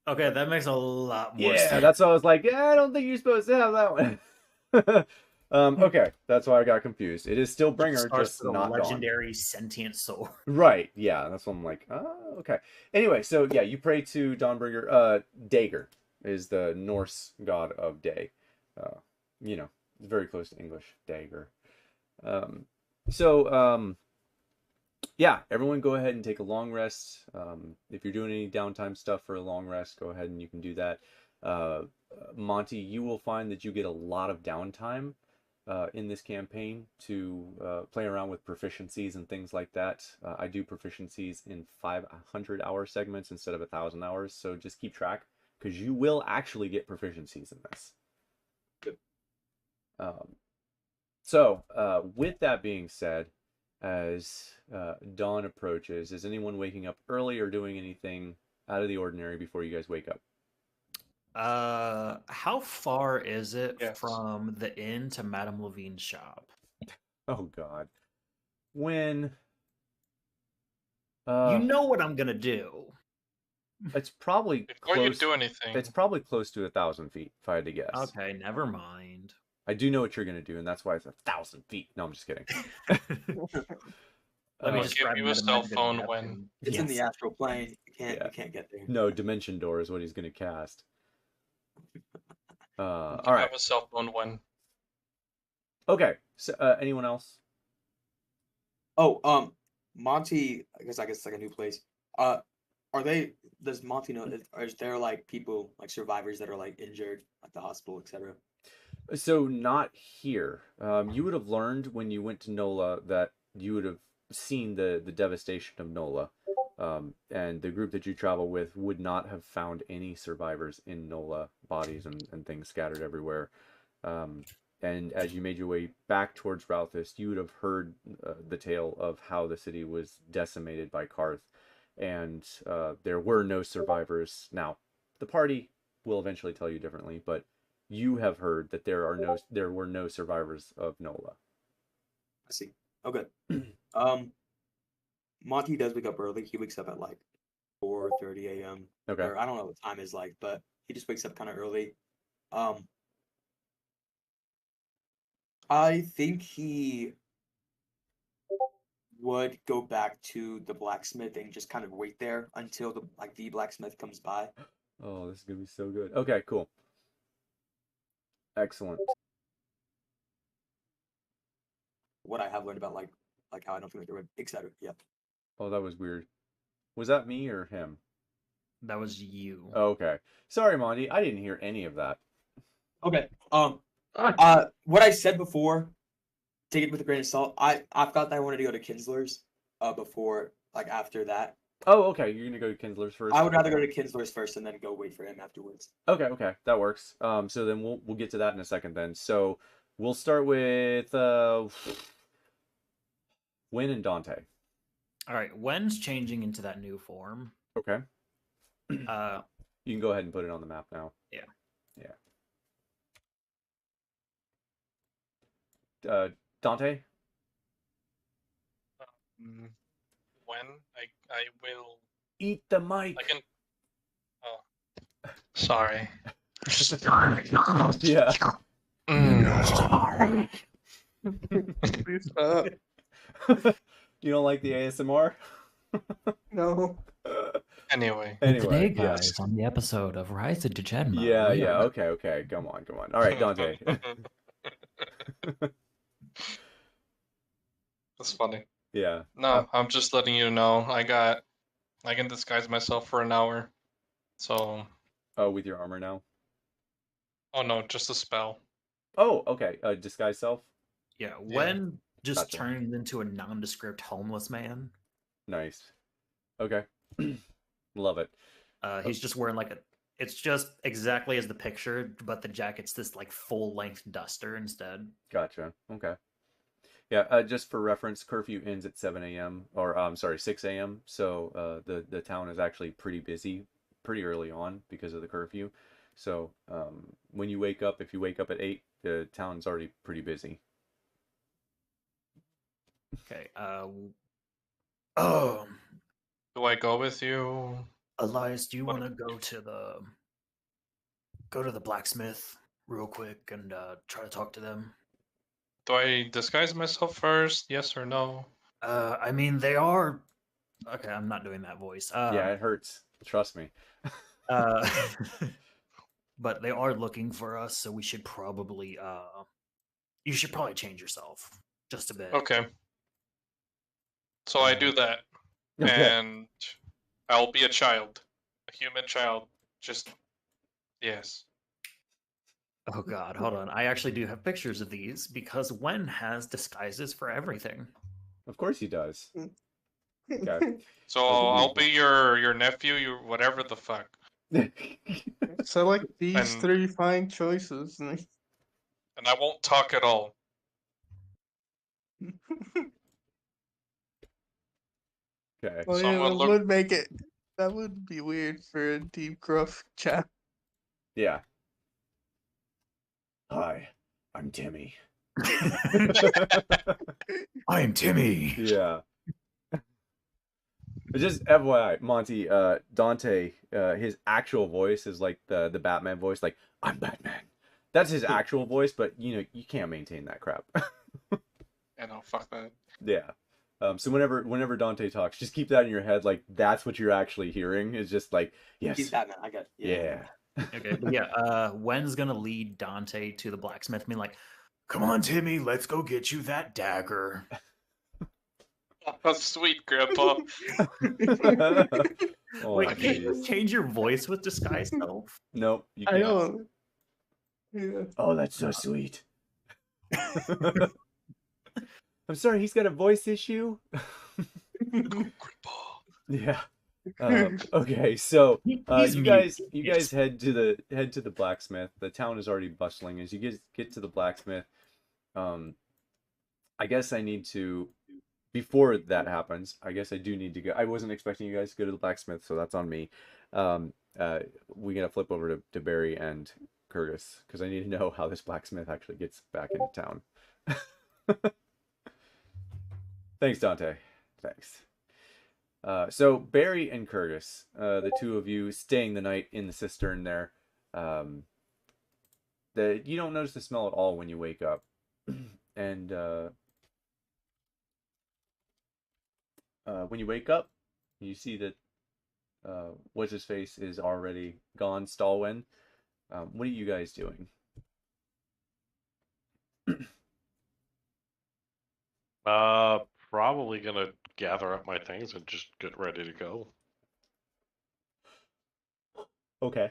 Speaker 1: Okay, that makes a lot more
Speaker 2: Yeah,
Speaker 1: sense.
Speaker 2: that's why I was like, yeah, I don't think you're supposed to have that one. Okay, that's why I got confused. It is still Bringer, just
Speaker 1: the
Speaker 2: not Dawn.
Speaker 1: legendary sentient sword.
Speaker 2: Right, yeah, that's what I'm like, oh, okay. Anyway, so yeah, you pray to Dawnbringer. Dagger is the Norse god of day. You know, it's very close to English, dagger. Yeah, everyone go ahead and take a long rest. If you're doing any downtime stuff for a long rest, go ahead and you can do that. Monty, you will find that you get a lot of downtime in this campaign to play around with proficiencies and things like that. I do proficiencies in 500-hour segments instead of 1,000 hours, so just keep track because you will actually get proficiencies in this. With that being said, as dawn approaches, is anyone waking up early or doing anything out of the ordinary before you guys wake up?
Speaker 1: How far is it
Speaker 6: Yes.
Speaker 1: from the inn to Madame Levine's shop?
Speaker 2: Oh God, when
Speaker 1: You know what I'm gonna do.
Speaker 2: it's probably
Speaker 6: Before you do anything,
Speaker 2: It's probably close to 1,000 feet, if I had to guess.
Speaker 1: Okay, never mind.
Speaker 2: I do know what you're gonna do, and that's why it's 1,000 feet. No, I'm just kidding.
Speaker 1: Let me
Speaker 6: I'll
Speaker 1: just
Speaker 6: give
Speaker 1: grab
Speaker 6: you a
Speaker 1: another
Speaker 6: cell
Speaker 1: map
Speaker 6: phone
Speaker 1: and-
Speaker 6: when-
Speaker 5: It's in the
Speaker 1: Yes.
Speaker 5: astral plane. You
Speaker 2: Yeah.
Speaker 5: can't get there.
Speaker 2: No, dimension door is what he's gonna cast. All
Speaker 6: I
Speaker 2: right.
Speaker 6: have a cell phone when.
Speaker 2: Okay. So, anyone else?
Speaker 5: Oh, Monty. I guess it's like a new place. Are they? Does Monty know? Is there like people like survivors that are like injured at the hospital, etc.?
Speaker 2: So not here. You would have learned when you went to NOLA that you would have seen the devastation of NOLA. And the group that you travel with would not have found any survivors in NOLA, bodies and things scattered everywhere. And as you made your way back towards Rauthus, you would have heard the tale of how the city was decimated by Karth. And there were no survivors. Now, the party will eventually tell you differently, but you have heard that there were no survivors of NOLA.
Speaker 5: I see. Okay. Monty does wake up early. He wakes up at like 4:30 a.m.
Speaker 2: Okay.
Speaker 5: Or I don't know what time is like, but he just wakes up kind of early. I think he would go back to the blacksmith and just kind of wait there until the blacksmith comes by.
Speaker 2: Oh, this is gonna be so good. Okay, cool. Excellent.
Speaker 5: What I have learned about like how I don't feel like they're etc. Yeah.
Speaker 2: Oh, that was weird. Was that me or him?
Speaker 1: That was you.
Speaker 2: Okay. Sorry, Monty. I didn't hear any of that.
Speaker 5: Okay. What I said before, take it with a grain of salt. I thought that I wanted to go to Kinsler's before after that.
Speaker 2: Oh, okay. You're gonna go to Kinsler's first.
Speaker 5: I would rather go to Kinsler's first and then go wait for him afterwards.
Speaker 2: Okay, that works. So then we'll get to that in a second then. So we'll start with Win and Dante.
Speaker 1: All right, Wen's changing into that new form.
Speaker 2: Okay.
Speaker 1: Uh,
Speaker 2: You can go ahead and put it on the map now.
Speaker 1: Yeah.
Speaker 2: Dante?
Speaker 6: When I will.
Speaker 2: Eat the mic.
Speaker 6: I can. Oh. Sorry.
Speaker 2: Yeah.
Speaker 6: Mm.
Speaker 3: Please stop.
Speaker 2: You don't like the ASMR?
Speaker 3: No.
Speaker 6: Anyway.
Speaker 1: Today,
Speaker 2: Anyway,
Speaker 1: guys,
Speaker 2: yes.
Speaker 1: on the episode of Rise of Djedhema.
Speaker 2: Yeah,
Speaker 1: we
Speaker 2: yeah.
Speaker 1: are-
Speaker 2: Okay. Come on. All right, Dante.
Speaker 6: That's funny.
Speaker 2: Yeah.
Speaker 6: No, I'm just letting you know. I can disguise myself for an hour. So,
Speaker 2: Oh, with your armor now?
Speaker 6: oh no, just a spell.
Speaker 2: Oh, okay. Disguise self?
Speaker 1: Yeah, Wen just
Speaker 2: Gotcha.
Speaker 1: turned into a nondescript homeless man.
Speaker 2: Nice. Okay. Love it.
Speaker 1: He's just wearing like a. It's just exactly as the picture, but the jacket's this like full length duster instead.
Speaker 2: Gotcha. Okay. Yeah, just for reference, curfew ends at 7 a.m. or 6 a.m. So the town is actually pretty busy pretty early on because of the curfew. So when you wake up, if you wake up at 8, the town's already pretty busy.
Speaker 1: Okay. Oh,
Speaker 6: Do I go with you?
Speaker 1: Elias, do you
Speaker 6: What-
Speaker 1: want to go to the blacksmith real quick and try to talk to them?
Speaker 6: Do I disguise myself first? Yes or no?
Speaker 1: I mean, they are. Okay, I'm not doing that voice.
Speaker 2: Yeah, it hurts. Trust me.
Speaker 1: Uh, but they are looking for us, so we should probably. You should probably change yourself just a bit.
Speaker 6: Okay. So I do that,
Speaker 2: Okay.
Speaker 6: and I'll be a child, a human child. Just yes.
Speaker 1: Oh God, hold on. I actually do have pictures of these because Wen has disguises for everything.
Speaker 2: Of course he does. Okay.
Speaker 6: So
Speaker 2: That's
Speaker 6: I'll
Speaker 2: beautiful.
Speaker 6: be your nephew, your whatever the fuck.
Speaker 3: Select these
Speaker 6: And-
Speaker 3: 3 fine choices.
Speaker 6: And I won't talk at all.
Speaker 2: Okay.
Speaker 3: Oh yeah,
Speaker 6: Someone
Speaker 3: that
Speaker 6: look-
Speaker 3: would make it. That would be weird for a deep gruff chap.
Speaker 2: Yeah. Hi, I'm Timmy.
Speaker 1: I'm Timmy.
Speaker 2: Yeah. But just FYI, Monty, Dante, his actual voice is like the Batman voice, like, I'm Batman. That's his actual voice, but you can't maintain that crap.
Speaker 6: I know, fuck that.
Speaker 2: Yeah. So whenever Dante talks, just keep that in your head, like that's what you're actually hearing. Is just like, yes.
Speaker 5: He's Batman. I got it.
Speaker 2: Yeah.
Speaker 1: Okay, but yeah, Wen's gonna lead Dante to the blacksmith, being like, "Come on, Timmy, let's go get you that dagger."
Speaker 6: Oh, sweet grandpa.
Speaker 2: Oh,
Speaker 1: Wait, can you
Speaker 2: jeez.
Speaker 1: change your voice with disguise self?
Speaker 2: Nope, you
Speaker 3: I
Speaker 2: can't.
Speaker 3: don't. Yeah.
Speaker 2: Oh, that's so sweet. I'm sorry, he's got a voice issue.
Speaker 6: Grandpa.
Speaker 2: Yeah. Okay, so
Speaker 1: He's
Speaker 2: you
Speaker 1: mute.
Speaker 2: guys head to the blacksmith. The town is already bustling. As you get to the blacksmith, I guess I need to. Before that happens, I guess I do need to go. I wasn't expecting you guys to go to the blacksmith, so that's on me. We gotta flip over to Barry and Kurgus because I need to know how this blacksmith actually gets back into town. Thanks, Dante. Thanks. So Barry and Kurgus, the two of you staying the night in the cistern there, you don't notice the smell at all when you wake up, and when you wake up, you see that what's his face is already gone. Stalwyn. What are you guys doing?
Speaker 4: Probably gonna gather up my things and just get ready to go.
Speaker 2: Okay.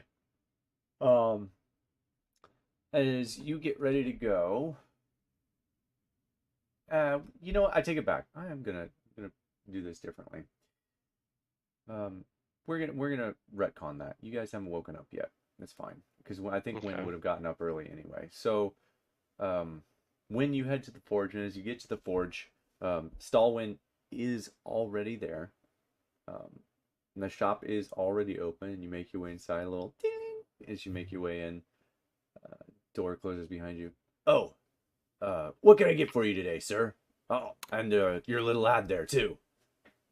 Speaker 2: As you get ready to go, you know what? I take it back. I am gonna do this differently. We're gonna retcon that. You guys haven't woken up yet. That's fine because I think Wynn
Speaker 4: Okay.
Speaker 2: would have gotten up early anyway. So, when you head to the forge, and as you get to the forge, Stalwyn is already there. And the shop is already open, and you make your way inside. A little ding as you make your way in. Door closes behind you. Oh, what can I get for you today, sir? Oh, and your little lad there too.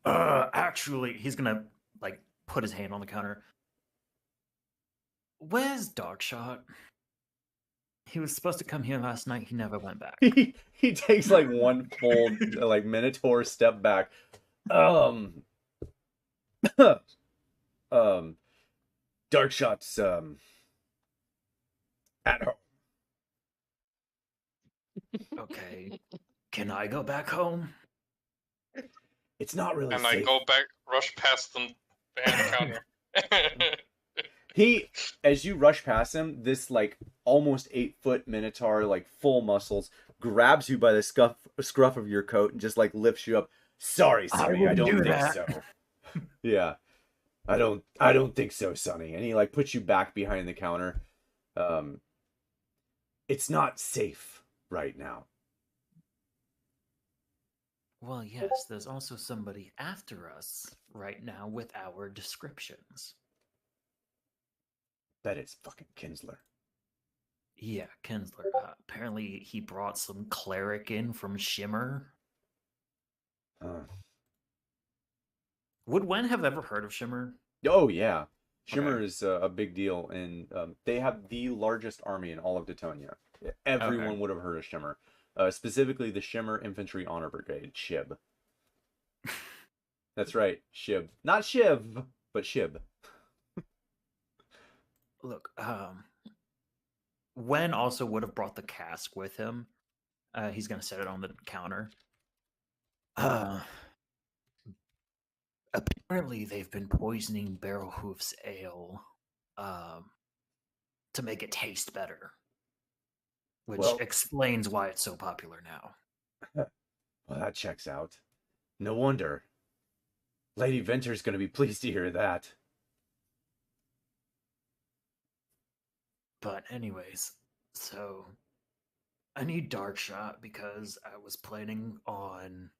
Speaker 1: Actually, he's gonna like put his hand on the counter. Where's Darkshot? He was supposed to come here last night. He never went back.
Speaker 2: He takes like one full like Minotaur step back. Darkshot's at home.
Speaker 1: Okay. Can I go back home?
Speaker 2: It's not really
Speaker 6: And I
Speaker 2: safe.
Speaker 6: go back, rush past them behind the counter.
Speaker 2: He, as you rush past him, this like almost 8-foot Minotaur, like full muscles, grabs you by the scruff of your coat and just like lifts you up. Sorry, Sonny, I don't think so. Yeah, I don't think so, Sonny. And he like puts you back behind the counter. It's not safe right now.
Speaker 1: Well, yes, there's also somebody after us right now with our descriptions.
Speaker 2: Bet it's fucking Kinsler.
Speaker 1: Yeah, Kinsler. Apparently, he brought some cleric in from Shimmer. Would Wen have ever heard of Shimmer?
Speaker 2: Oh yeah, Shimmer
Speaker 1: Okay.
Speaker 2: is a big deal, and they have the largest army in all of Daytonia. Everyone
Speaker 1: Okay.
Speaker 2: would have heard of Shimmer, specifically the Shimmer Infantry Honor Brigade, SHIB. That's right, SHIB, not Shiv, but SHIB.
Speaker 1: Look, Wen also would have brought the cask with him. He's gonna set it on the counter. Apparently, they've been poisoning Barrelhoof's ale, to make it taste better, which
Speaker 2: Well-
Speaker 1: explains why it's so popular now.
Speaker 2: Well, that checks out. No wonder. Lady Venter's gonna be pleased to hear that.
Speaker 1: But anyways, so I need Darkshot because I was planning on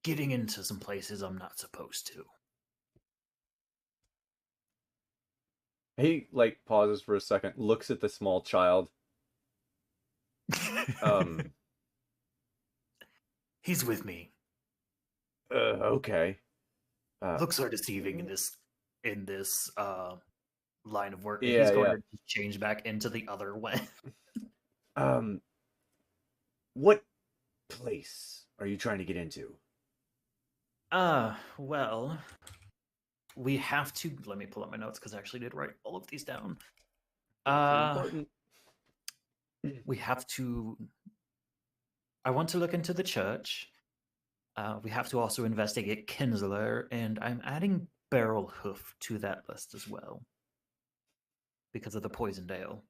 Speaker 1: getting into some places I'm not supposed to.
Speaker 2: He like pauses for a second, looks at the small child.
Speaker 1: He's with me.
Speaker 2: Okay.
Speaker 1: Looks are deceiving in this line of work.
Speaker 2: Yeah,
Speaker 1: He's going
Speaker 2: yeah.
Speaker 1: to change back into the other way.
Speaker 2: What place are you trying to get into?
Speaker 1: Well, we have to. Let me pull up my notes because I actually did write all of these down.
Speaker 2: Important.
Speaker 1: We have to. I want to look into the church. We have to also investigate Kinsler, and I'm adding Barrelhoof to that list as well because of the poisoned ale.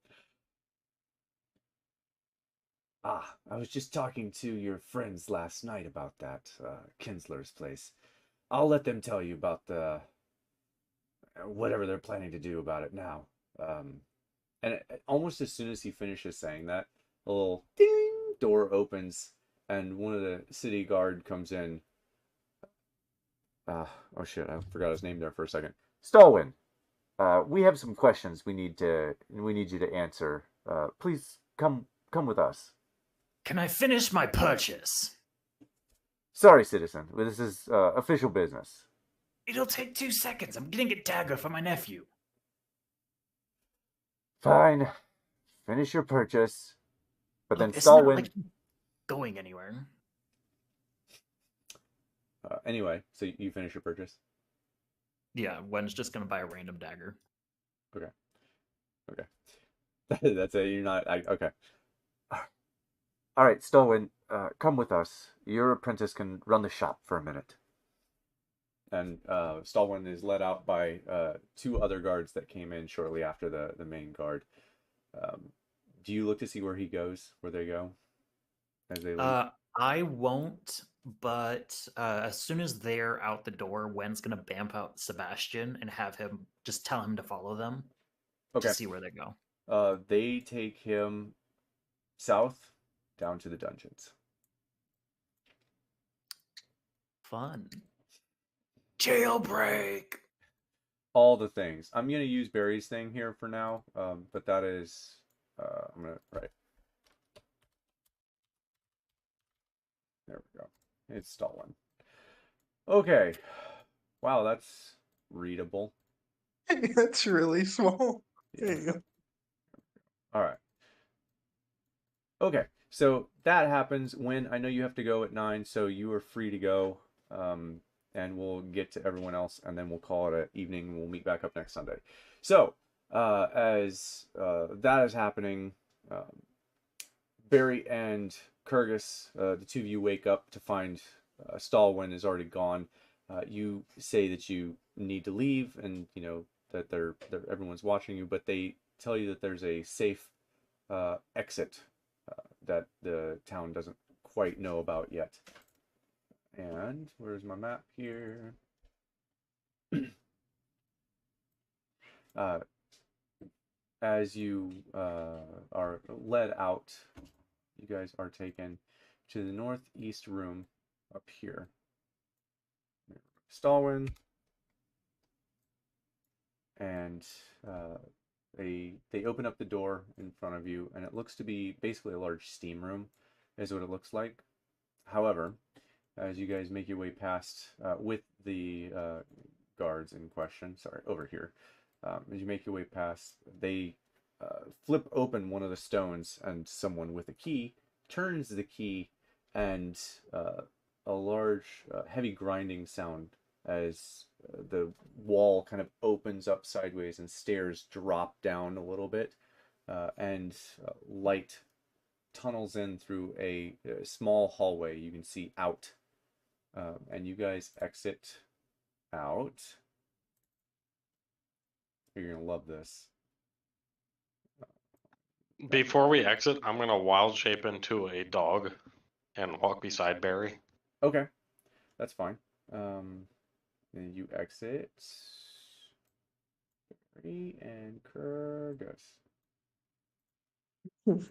Speaker 2: I was just talking to your friends last night about that, Kinsler's place. I'll let them tell you about the whatever they're planning to do about it now. And almost as soon as he finishes saying that, a little ding door opens, and one of the city guard comes in. Oh shit, I forgot his name there for a second. Stalwin, we have some questions we need you to answer. Please come with us.
Speaker 1: Can I finish my purchase?
Speaker 2: Sorry, citizen. This is official business.
Speaker 1: It'll take 2 seconds. I'm getting a dagger for my nephew.
Speaker 2: Fine. Finish your purchase. But
Speaker 1: Look,
Speaker 2: then
Speaker 1: it's not
Speaker 2: Stalwin...
Speaker 1: like he's going anywhere.
Speaker 2: Anyway, so you finish your purchase?
Speaker 1: Yeah, Wen's just gonna buy a random dagger.
Speaker 2: Okay. That's it. You're not... okay. All right, Stolwyn, come with us. Your apprentice can run the shop for a minute. And Stolwyn is led out by 2 other guards that came in shortly after the main guard. Do you look to see where he goes, where they go, as they leave?
Speaker 1: I won't, but as soon as they're out the door, Wen's gonna bamf out Sebastian and have him just tell him to follow them
Speaker 2: Okay.
Speaker 1: to see where they go.
Speaker 2: They take him south down to the dungeons.
Speaker 1: Fun. Jailbreak!
Speaker 2: All the things. I'm going to use Barry's thing here for now, but that is... I'm going to... Right. There we go. It's stolen. Okay. Wow, that's readable.
Speaker 3: That's really small. There you go.
Speaker 2: All right. Okay, so that happens when I know you have to go at 9, so you are free to go. And we'll get to everyone else, and then we'll call it an evening. We'll meet back up next Sunday. So, as that is happening, Barry and Kurgus, the two of you wake up to find Stalwyn is already gone. You say that you need to leave, and you know that everyone's watching you, but they tell you that there's a safe exit that the town doesn't quite know about yet. And where's my map here? As you are led out, you guys are taken to the northeast room up here. Stalwyn, and they open up the door in front of you, and it looks to be basically a large steam room, is what it looks like. However, as you guys make your way past with the guards in question, sorry, over here, as you make your way past, they flip open one of the stones, and someone with a key turns the key, and a large, heavy grinding sound as the wall kind of opens up sideways and stairs drop down a little bit, and light tunnels in through a small hallway you can see out. And you guys exit out. You're going to love this.
Speaker 4: Before we exit, I'm gonna wild shape into a dog and walk beside Barry.
Speaker 2: Okay, that's fine. Then you exit. Barry and Kurgus.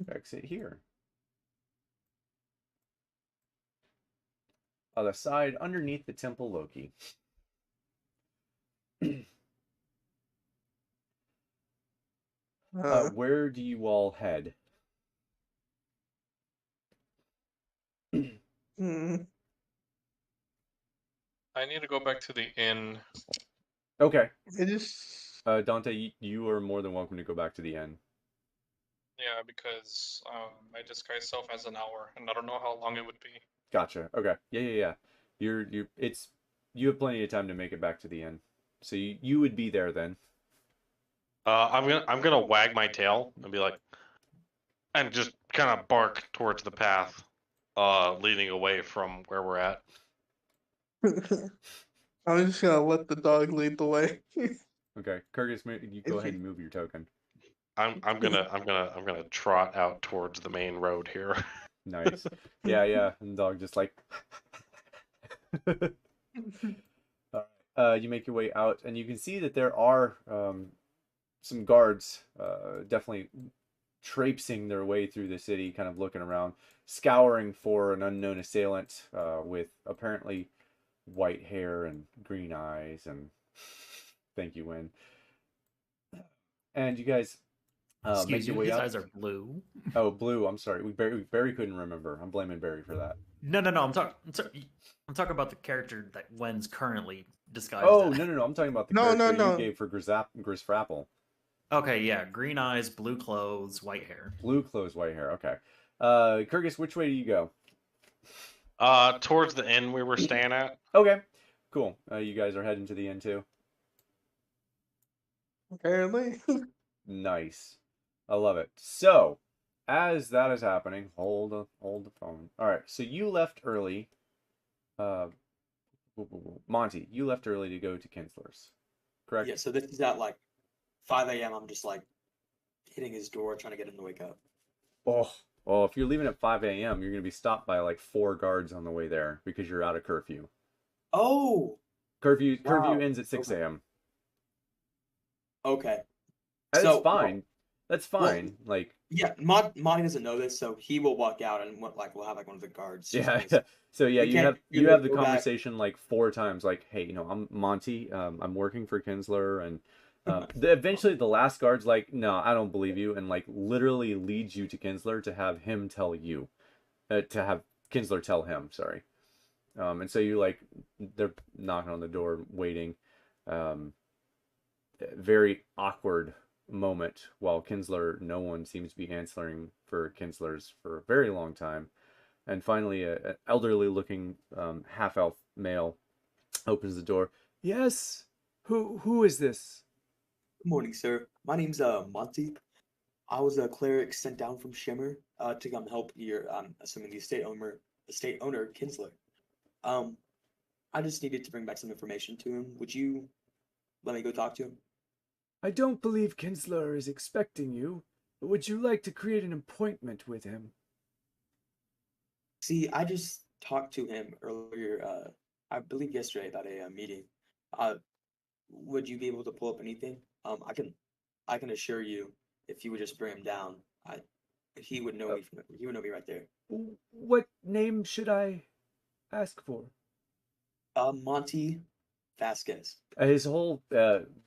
Speaker 2: Exit here. On the side underneath the temple Loki. Where do you all head?
Speaker 6: I need to go back to the inn.
Speaker 2: Okay.
Speaker 3: It is.
Speaker 2: Dante, you are more than welcome to go back to the inn.
Speaker 6: Yeah, because my disguise self has an hour, and I don't know how long it would be.
Speaker 2: Gotcha. Okay. Yeah. You have plenty of time to make it back to the inn. So you would be there then.
Speaker 4: I'm gonna wag my tail and be like, and just kind of bark towards the path, leading away from where we're at.
Speaker 3: I'm just gonna let the dog lead the way.
Speaker 2: Okay, Kurgus, you go ahead and move your token.
Speaker 4: I'm gonna trot out towards the main road here.
Speaker 2: Nice. Yeah. And the dog just like. You make your way out, and you can see that there are some guards, definitely traipsing their way through the city, kind of looking around, scouring for an unknown assailant with apparently white hair and green eyes, and thank you, Win. And you guys make your way
Speaker 1: his
Speaker 2: out.
Speaker 1: eyes are blue.
Speaker 2: Oh, blue. I'm sorry. Barry couldn't remember. I'm blaming Barry for that.
Speaker 1: No. I'm talking about the character that Wen's currently disguised.
Speaker 2: Oh,
Speaker 1: as.
Speaker 2: No. I'm talking about the character you gave for Grisfrapple.
Speaker 1: Okay, yeah. Green eyes, blue clothes, white hair.
Speaker 2: Blue clothes, white hair. Okay. Kurgus, which way do you go?
Speaker 4: Towards the inn we were staying at.
Speaker 2: Okay. Cool. You guys are heading to the inn too?
Speaker 3: Apparently.
Speaker 2: Nice. I love it. So, as that is happening, hold the phone. All right. So you left early. Monty, you left early to go to Kinsler's, correct?
Speaker 5: Yeah, so this is at like 5 a.m. I'm just like hitting his door, trying to get him to wake up.
Speaker 2: Oh, if you're leaving at 5 a.m., you're going to be stopped by like 4 guards on the way there because you're out of curfew.
Speaker 5: Oh!
Speaker 2: Curfew ends at 6 a.m.
Speaker 5: Okay.
Speaker 2: That's fine. That's fine.
Speaker 5: Well,
Speaker 2: like,
Speaker 5: yeah, Monty doesn't know this, so he will walk out and we'll have like one of the guards.
Speaker 2: yeah. So yeah, you have the conversation like 4 times. Like, hey, I'm Monty. I'm working for Kinsler, and eventually the last guard's like, no, I don't believe you, and like literally leads you to Kinsler to have him tell you, to have Kinsler tell him. Sorry. And so you like, they're knocking on the door, waiting. Very awkward moment while Kinsler, no one seems to be answering for Kinslers for a very long time. And finally, an elderly-looking half-elf male opens the door. Yes? Who is this?
Speaker 5: Good morning, sir. My name's Monty. I was a cleric sent down from Shimmer to come help your assuming the estate owner Kinsler. Um, I just needed to bring back some information to him. Would you let me go talk to him?
Speaker 2: I don't believe Kinsler is expecting you. Would you like to create an appointment with him?
Speaker 5: See, I just talked to him earlier, I believe yesterday about a meeting. Uh, would you be able to pull up anything? I can assure you, if you would just bring him down, he would know me he would know me right there.
Speaker 2: What name should I ask for?
Speaker 5: Monty Vasquez.
Speaker 2: His whole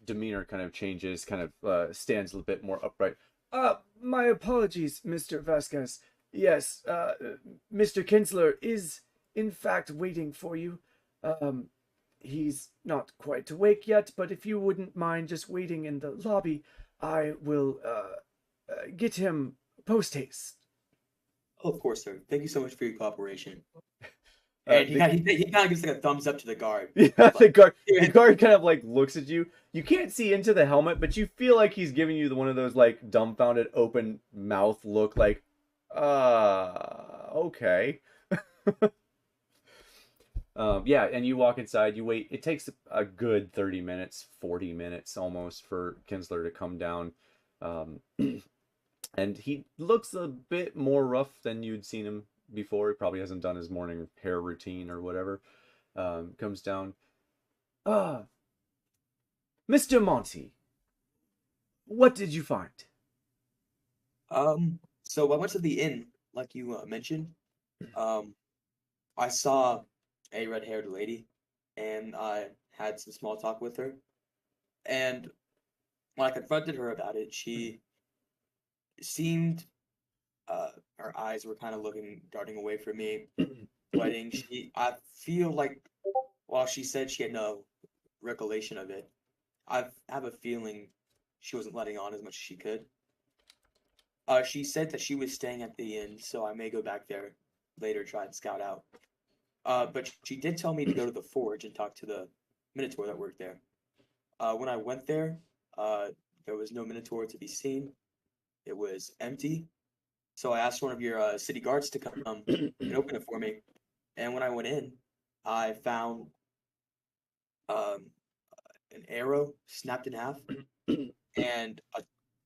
Speaker 2: demeanor kind of changes, kind of stands a little bit more upright. My apologies, Mr. Vasquez. Yes, Mr. Kinsler is in fact waiting for you. He's not quite awake yet, but if you wouldn't mind just waiting in the lobby, I will get him post-haste.
Speaker 5: Oh, of course, sir. Thank you so much for your cooperation. And he kind of gives like a thumbs up to the guard.
Speaker 2: Yeah,
Speaker 5: Like,
Speaker 2: the guard kind of like looks at you. You can't see into the helmet, but you feel like he's giving you one of those like dumbfounded, open mouth look, like, okay. Yeah, and you walk inside. You wait. It takes a good 30 minutes, 40 minutes almost for Kinsler to come down. And he looks a bit more rough than you'd seen him before. He probably hasn't done his morning hair routine or whatever. Comes down. Mr. Monty, what did you find?
Speaker 5: So I went to the inn, like you mentioned. I saw a red-haired lady, and I had some small talk with her. And when I confronted her about it, she seemed, her eyes were kind of darting away from me, sweating. I feel like, while she said she had no recollection of it, I have a feeling she wasn't letting on as much as she could. She said that she was staying at the inn, so I may go back there later, try and scout out. But she did tell me to go to the forge and talk to the Minotaur that worked there. When I went there, there was no Minotaur to be seen. It was empty. So I asked one of your city guards to come and open it for me. And when I went in, I found an arrow snapped in half and a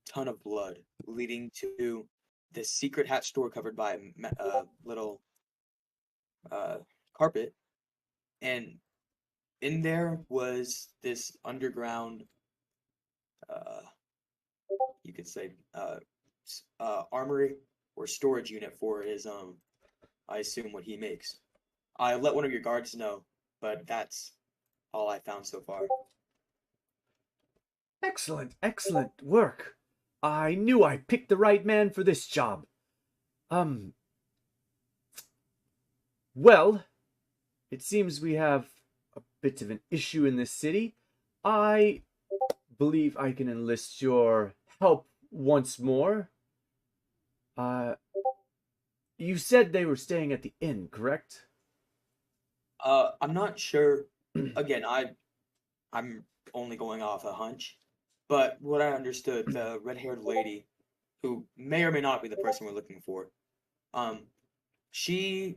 Speaker 5: ton of blood leading to this secret hat store covered by a little carpet. And in there was this underground, you could say, armory or storage unit for his, I assume what he makes. I let one of your guards know, but that's all I found so far.
Speaker 2: Excellent, excellent work. I knew I picked the right man for this job. Well, it seems we have a bit of an issue in this city. I believe I can enlist your help once more. You said they were staying at the inn, correct?
Speaker 5: I'm not sure. Again, I'm only going off a hunch. But what I understood, the red-haired lady, who may or may not be the person we're looking for, she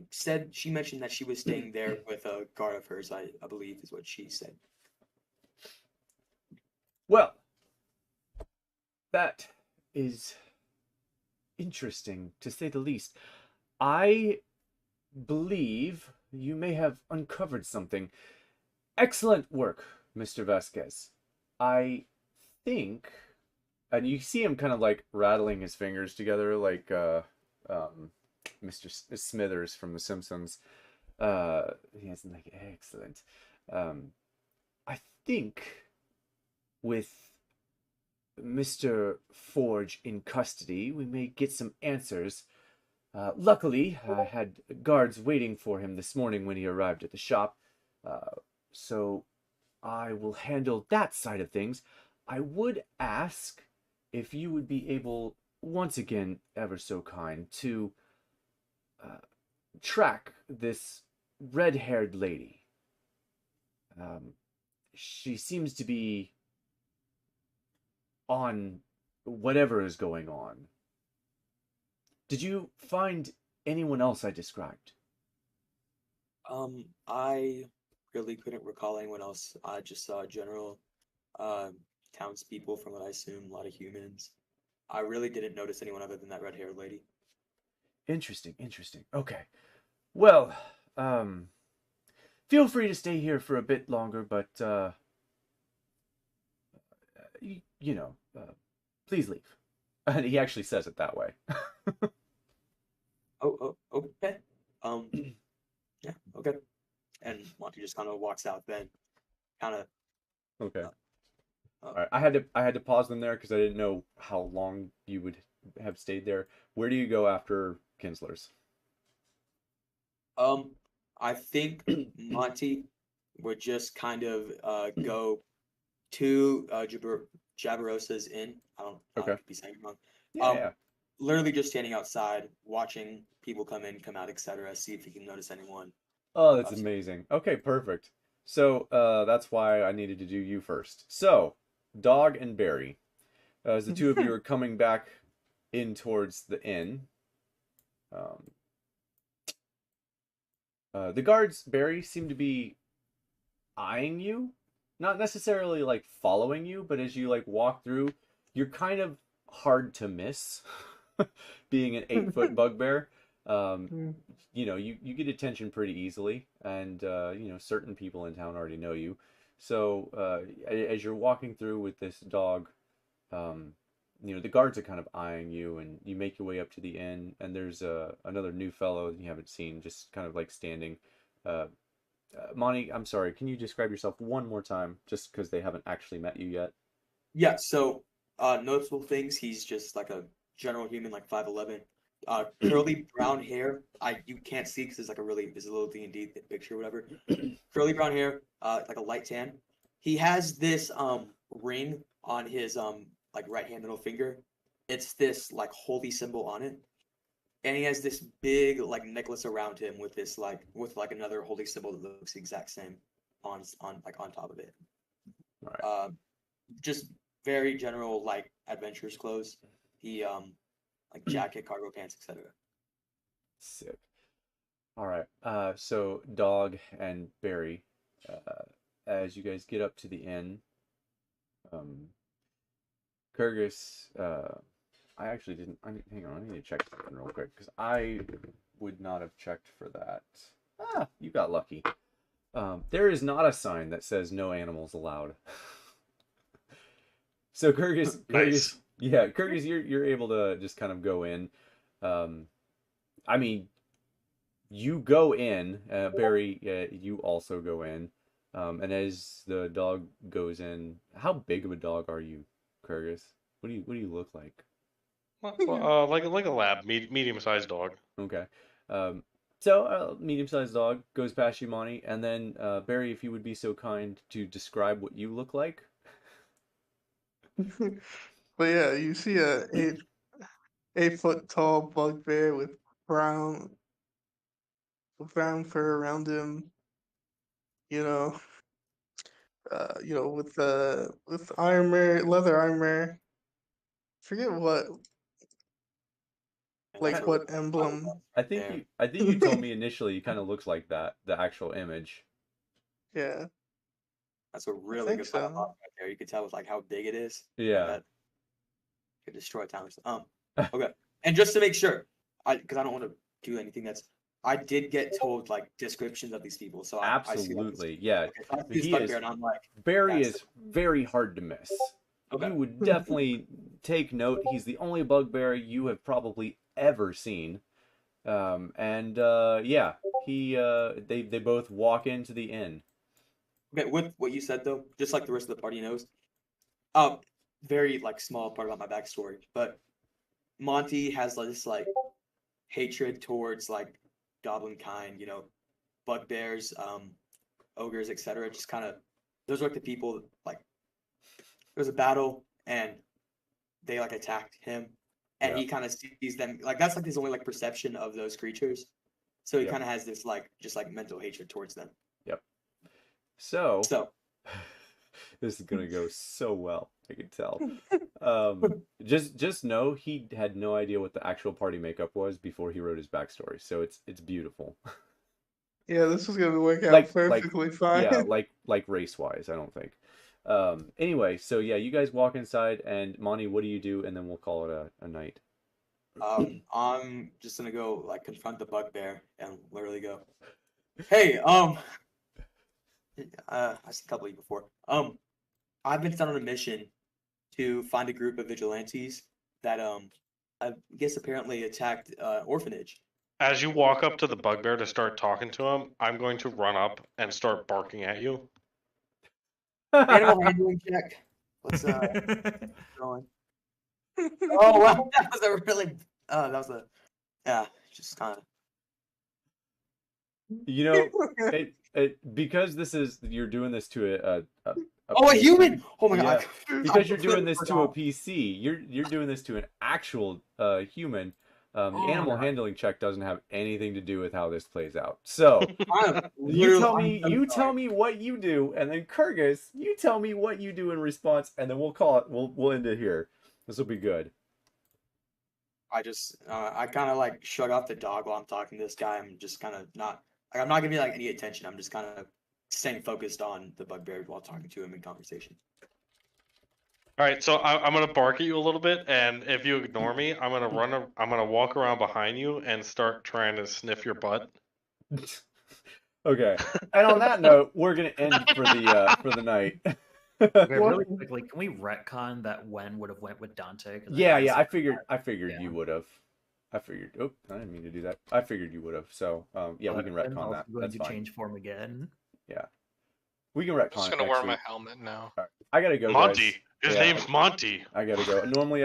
Speaker 5: mentioned that she was staying there with a guard of hers, I believe is what she said.
Speaker 2: Well, that is interesting, to say the least. I believe you may have uncovered something. Excellent work, Mr. Vasquez. I think, and you see him kind of like rattling his fingers together like Mr. Smithers from The Simpsons. He has like, excellent. I think with Mr. Forge in custody, we may get some answers. Luckily, I had guards waiting for him this morning when he arrived at the shop, so I will handle that side of things. I would ask if you would be able, once again, ever so kind, to track this red-haired lady. She seems to be on whatever is going on. Did you find anyone else I described?
Speaker 5: I really couldn't recall anyone else. I just saw general townspeople, from what I assume, a lot of humans. I really didn't notice anyone other than that red-haired lady.
Speaker 2: Interesting. Okay. Well, feel free to stay here for a bit longer, but, please leave. And he actually says it that way.
Speaker 5: Oh, okay. Yeah, okay. And Monty just kind of walks out then, kind of.
Speaker 2: Okay.
Speaker 5: Oh.
Speaker 2: All right. I had to pause them there because I didn't know how long you would have stayed there. Where do you go after Kinsler's?
Speaker 5: I think Monty would just kind of go to Jabberosa's inn. I
Speaker 2: Okay.
Speaker 5: could be saying it wrong.
Speaker 2: Yeah.
Speaker 5: Literally just standing outside, watching people come in, come out, etc. See if he can notice anyone.
Speaker 2: Oh, that's amazing. Okay, perfect. So that's why I needed to do you first. So, Dog and Barry, as the two of you are coming back in towards the inn, the guards, Barry, seem to be eyeing you, not necessarily like following you, but as you like walk through, you're kind of hard to miss, being an 8-foot bugbear. You get attention pretty easily, and certain people in town already know you. So as you're walking through with this dog, the guards are kind of eyeing you, and you make your way up to the inn, and there's another new fellow that you haven't seen, just kind of like standing. Monty, I'm sorry, can you describe yourself one more time, just because they haven't actually met you yet?
Speaker 5: Yeah, so noticeable things, he's just like a general human, like 5'11". Curly brown hair. You can't see because there's like a really visible D&D picture or whatever. Curly brown hair, like a light tan. He has this ring on his like right hand middle finger. It's this like holy symbol on it. And he has this big like necklace around him with this with another holy symbol that looks the exact same on top of it.
Speaker 2: All right.
Speaker 5: Just very general like adventurer's clothes. He like jacket, cargo pants, etc.
Speaker 2: Sick. All right. So Dog and Barry, as you guys get up to the inn, Kurgus, I actually didn't. Hang on, I need to check something real quick because I would not have checked for that. Ah, you got lucky. There is not a sign that says no animals allowed. So Kurgus,
Speaker 4: Nice.
Speaker 2: Kurgus, you're able to just kind of go in. I mean, you go in, Barry. You also go in, and as the dog goes in, how big of a dog are you, Kurgus? What do you look like?
Speaker 4: Like a lab, medium-sized dog.
Speaker 2: Okay. So medium-sized dog goes past you, Monty, and then Barry, if you would be so kind to describe what you look like.
Speaker 3: But yeah, you see a 8 foot tall bugbear with brown fur around him. With armor, leather armor. Forget what
Speaker 5: Like
Speaker 3: what emblem.
Speaker 2: I think you told me initially it kind of looks like that, the actual image.
Speaker 3: Yeah.
Speaker 5: That's a really good
Speaker 3: so.
Speaker 5: pile right there. You can tell with like how big it is.
Speaker 2: Yeah.
Speaker 5: That could destroy towns. Okay. And just to make sure, because I don't want to do anything I did get told like descriptions of these people, so
Speaker 2: Absolutely, yeah.
Speaker 5: And I'm like,
Speaker 2: Barry is very hard to miss.
Speaker 5: Okay.
Speaker 2: You would definitely take note. He's the only bugbear you have probably ever seen. They both walk into the inn.
Speaker 5: Okay, with what you said though, just like the rest of the party knows, very like small part about my backstory, but Monty has this like hatred towards like goblin kind, bugbears, ogres, etc. Just kind of those are like the people like there's a battle and they like attacked him, and
Speaker 2: Yeah.
Speaker 5: he kind of sees them like that's like his only like perception of those creatures. So he
Speaker 2: Yep.
Speaker 5: kind of has this like just like mental hatred towards them.
Speaker 2: So
Speaker 5: So
Speaker 2: this is gonna go so well. I can tell. Just know he had no idea what the actual party makeup was before he wrote his backstory. So it's beautiful.
Speaker 3: Yeah, this was gonna work out
Speaker 2: Like-
Speaker 3: perfectly fine.
Speaker 2: Yeah, like race wise, I don't think. Anyway, so yeah, you guys walk inside, and Monty, what do you do? And then we'll call it a night.
Speaker 5: I'm just gonna go like confront the bugbear and literally go, hey, I said a couple of you before. I've been sent on a mission to find a group of vigilantes that I guess apparently attacked orphanage.
Speaker 4: As you walk up to the bugbear to start talking to him, I'm going to run up and start barking at you.
Speaker 5: Animal handling check. What's going? Oh wow, that was a really yeah, just kind of.
Speaker 2: You know, because you're doing this to a
Speaker 5: Oh, a human! Oh my god!
Speaker 2: because you're doing this to a PC. You're doing this to an actual human. The animal handling check doesn't have anything to do with how this plays out. So you tell me what you do, and then Kurgus, you tell me what you do in response, and then we'll call it. We'll end it here. This will be good.
Speaker 5: I just I kind of like shrug off the dog while I'm talking to this guy. I'm just kind of not like I'm not giving like any attention. I'm just kind of staying focused on the bugbear while talking to him in conversation.
Speaker 4: All right, so I'm gonna bark at you a little bit, and if you ignore me, I'm gonna walk around behind you and start trying to sniff your butt.
Speaker 2: Okay. And on that note, we're gonna end for the night.
Speaker 1: Okay, really quickly, can we retcon that Wen would have went with Dante? 'Cause
Speaker 2: Yeah,
Speaker 1: think
Speaker 2: I
Speaker 1: it's-
Speaker 2: figured
Speaker 1: Yeah.
Speaker 2: you would have. I figured. Oh, I didn't mean to do that. I figured you would have. So, yeah, we
Speaker 1: but
Speaker 2: can
Speaker 1: I'm
Speaker 2: retcon
Speaker 1: also
Speaker 2: that.
Speaker 1: going
Speaker 2: That's
Speaker 1: to
Speaker 2: fine.
Speaker 1: change form again.
Speaker 2: We can
Speaker 6: I'm
Speaker 2: retcon
Speaker 6: just
Speaker 2: it
Speaker 6: gonna
Speaker 2: next
Speaker 6: wear
Speaker 2: week.
Speaker 6: my helmet now.
Speaker 2: I gotta go,
Speaker 4: Monty.
Speaker 2: guys.
Speaker 4: His
Speaker 2: Yeah.
Speaker 4: name's Monty.
Speaker 2: I gotta go. Normally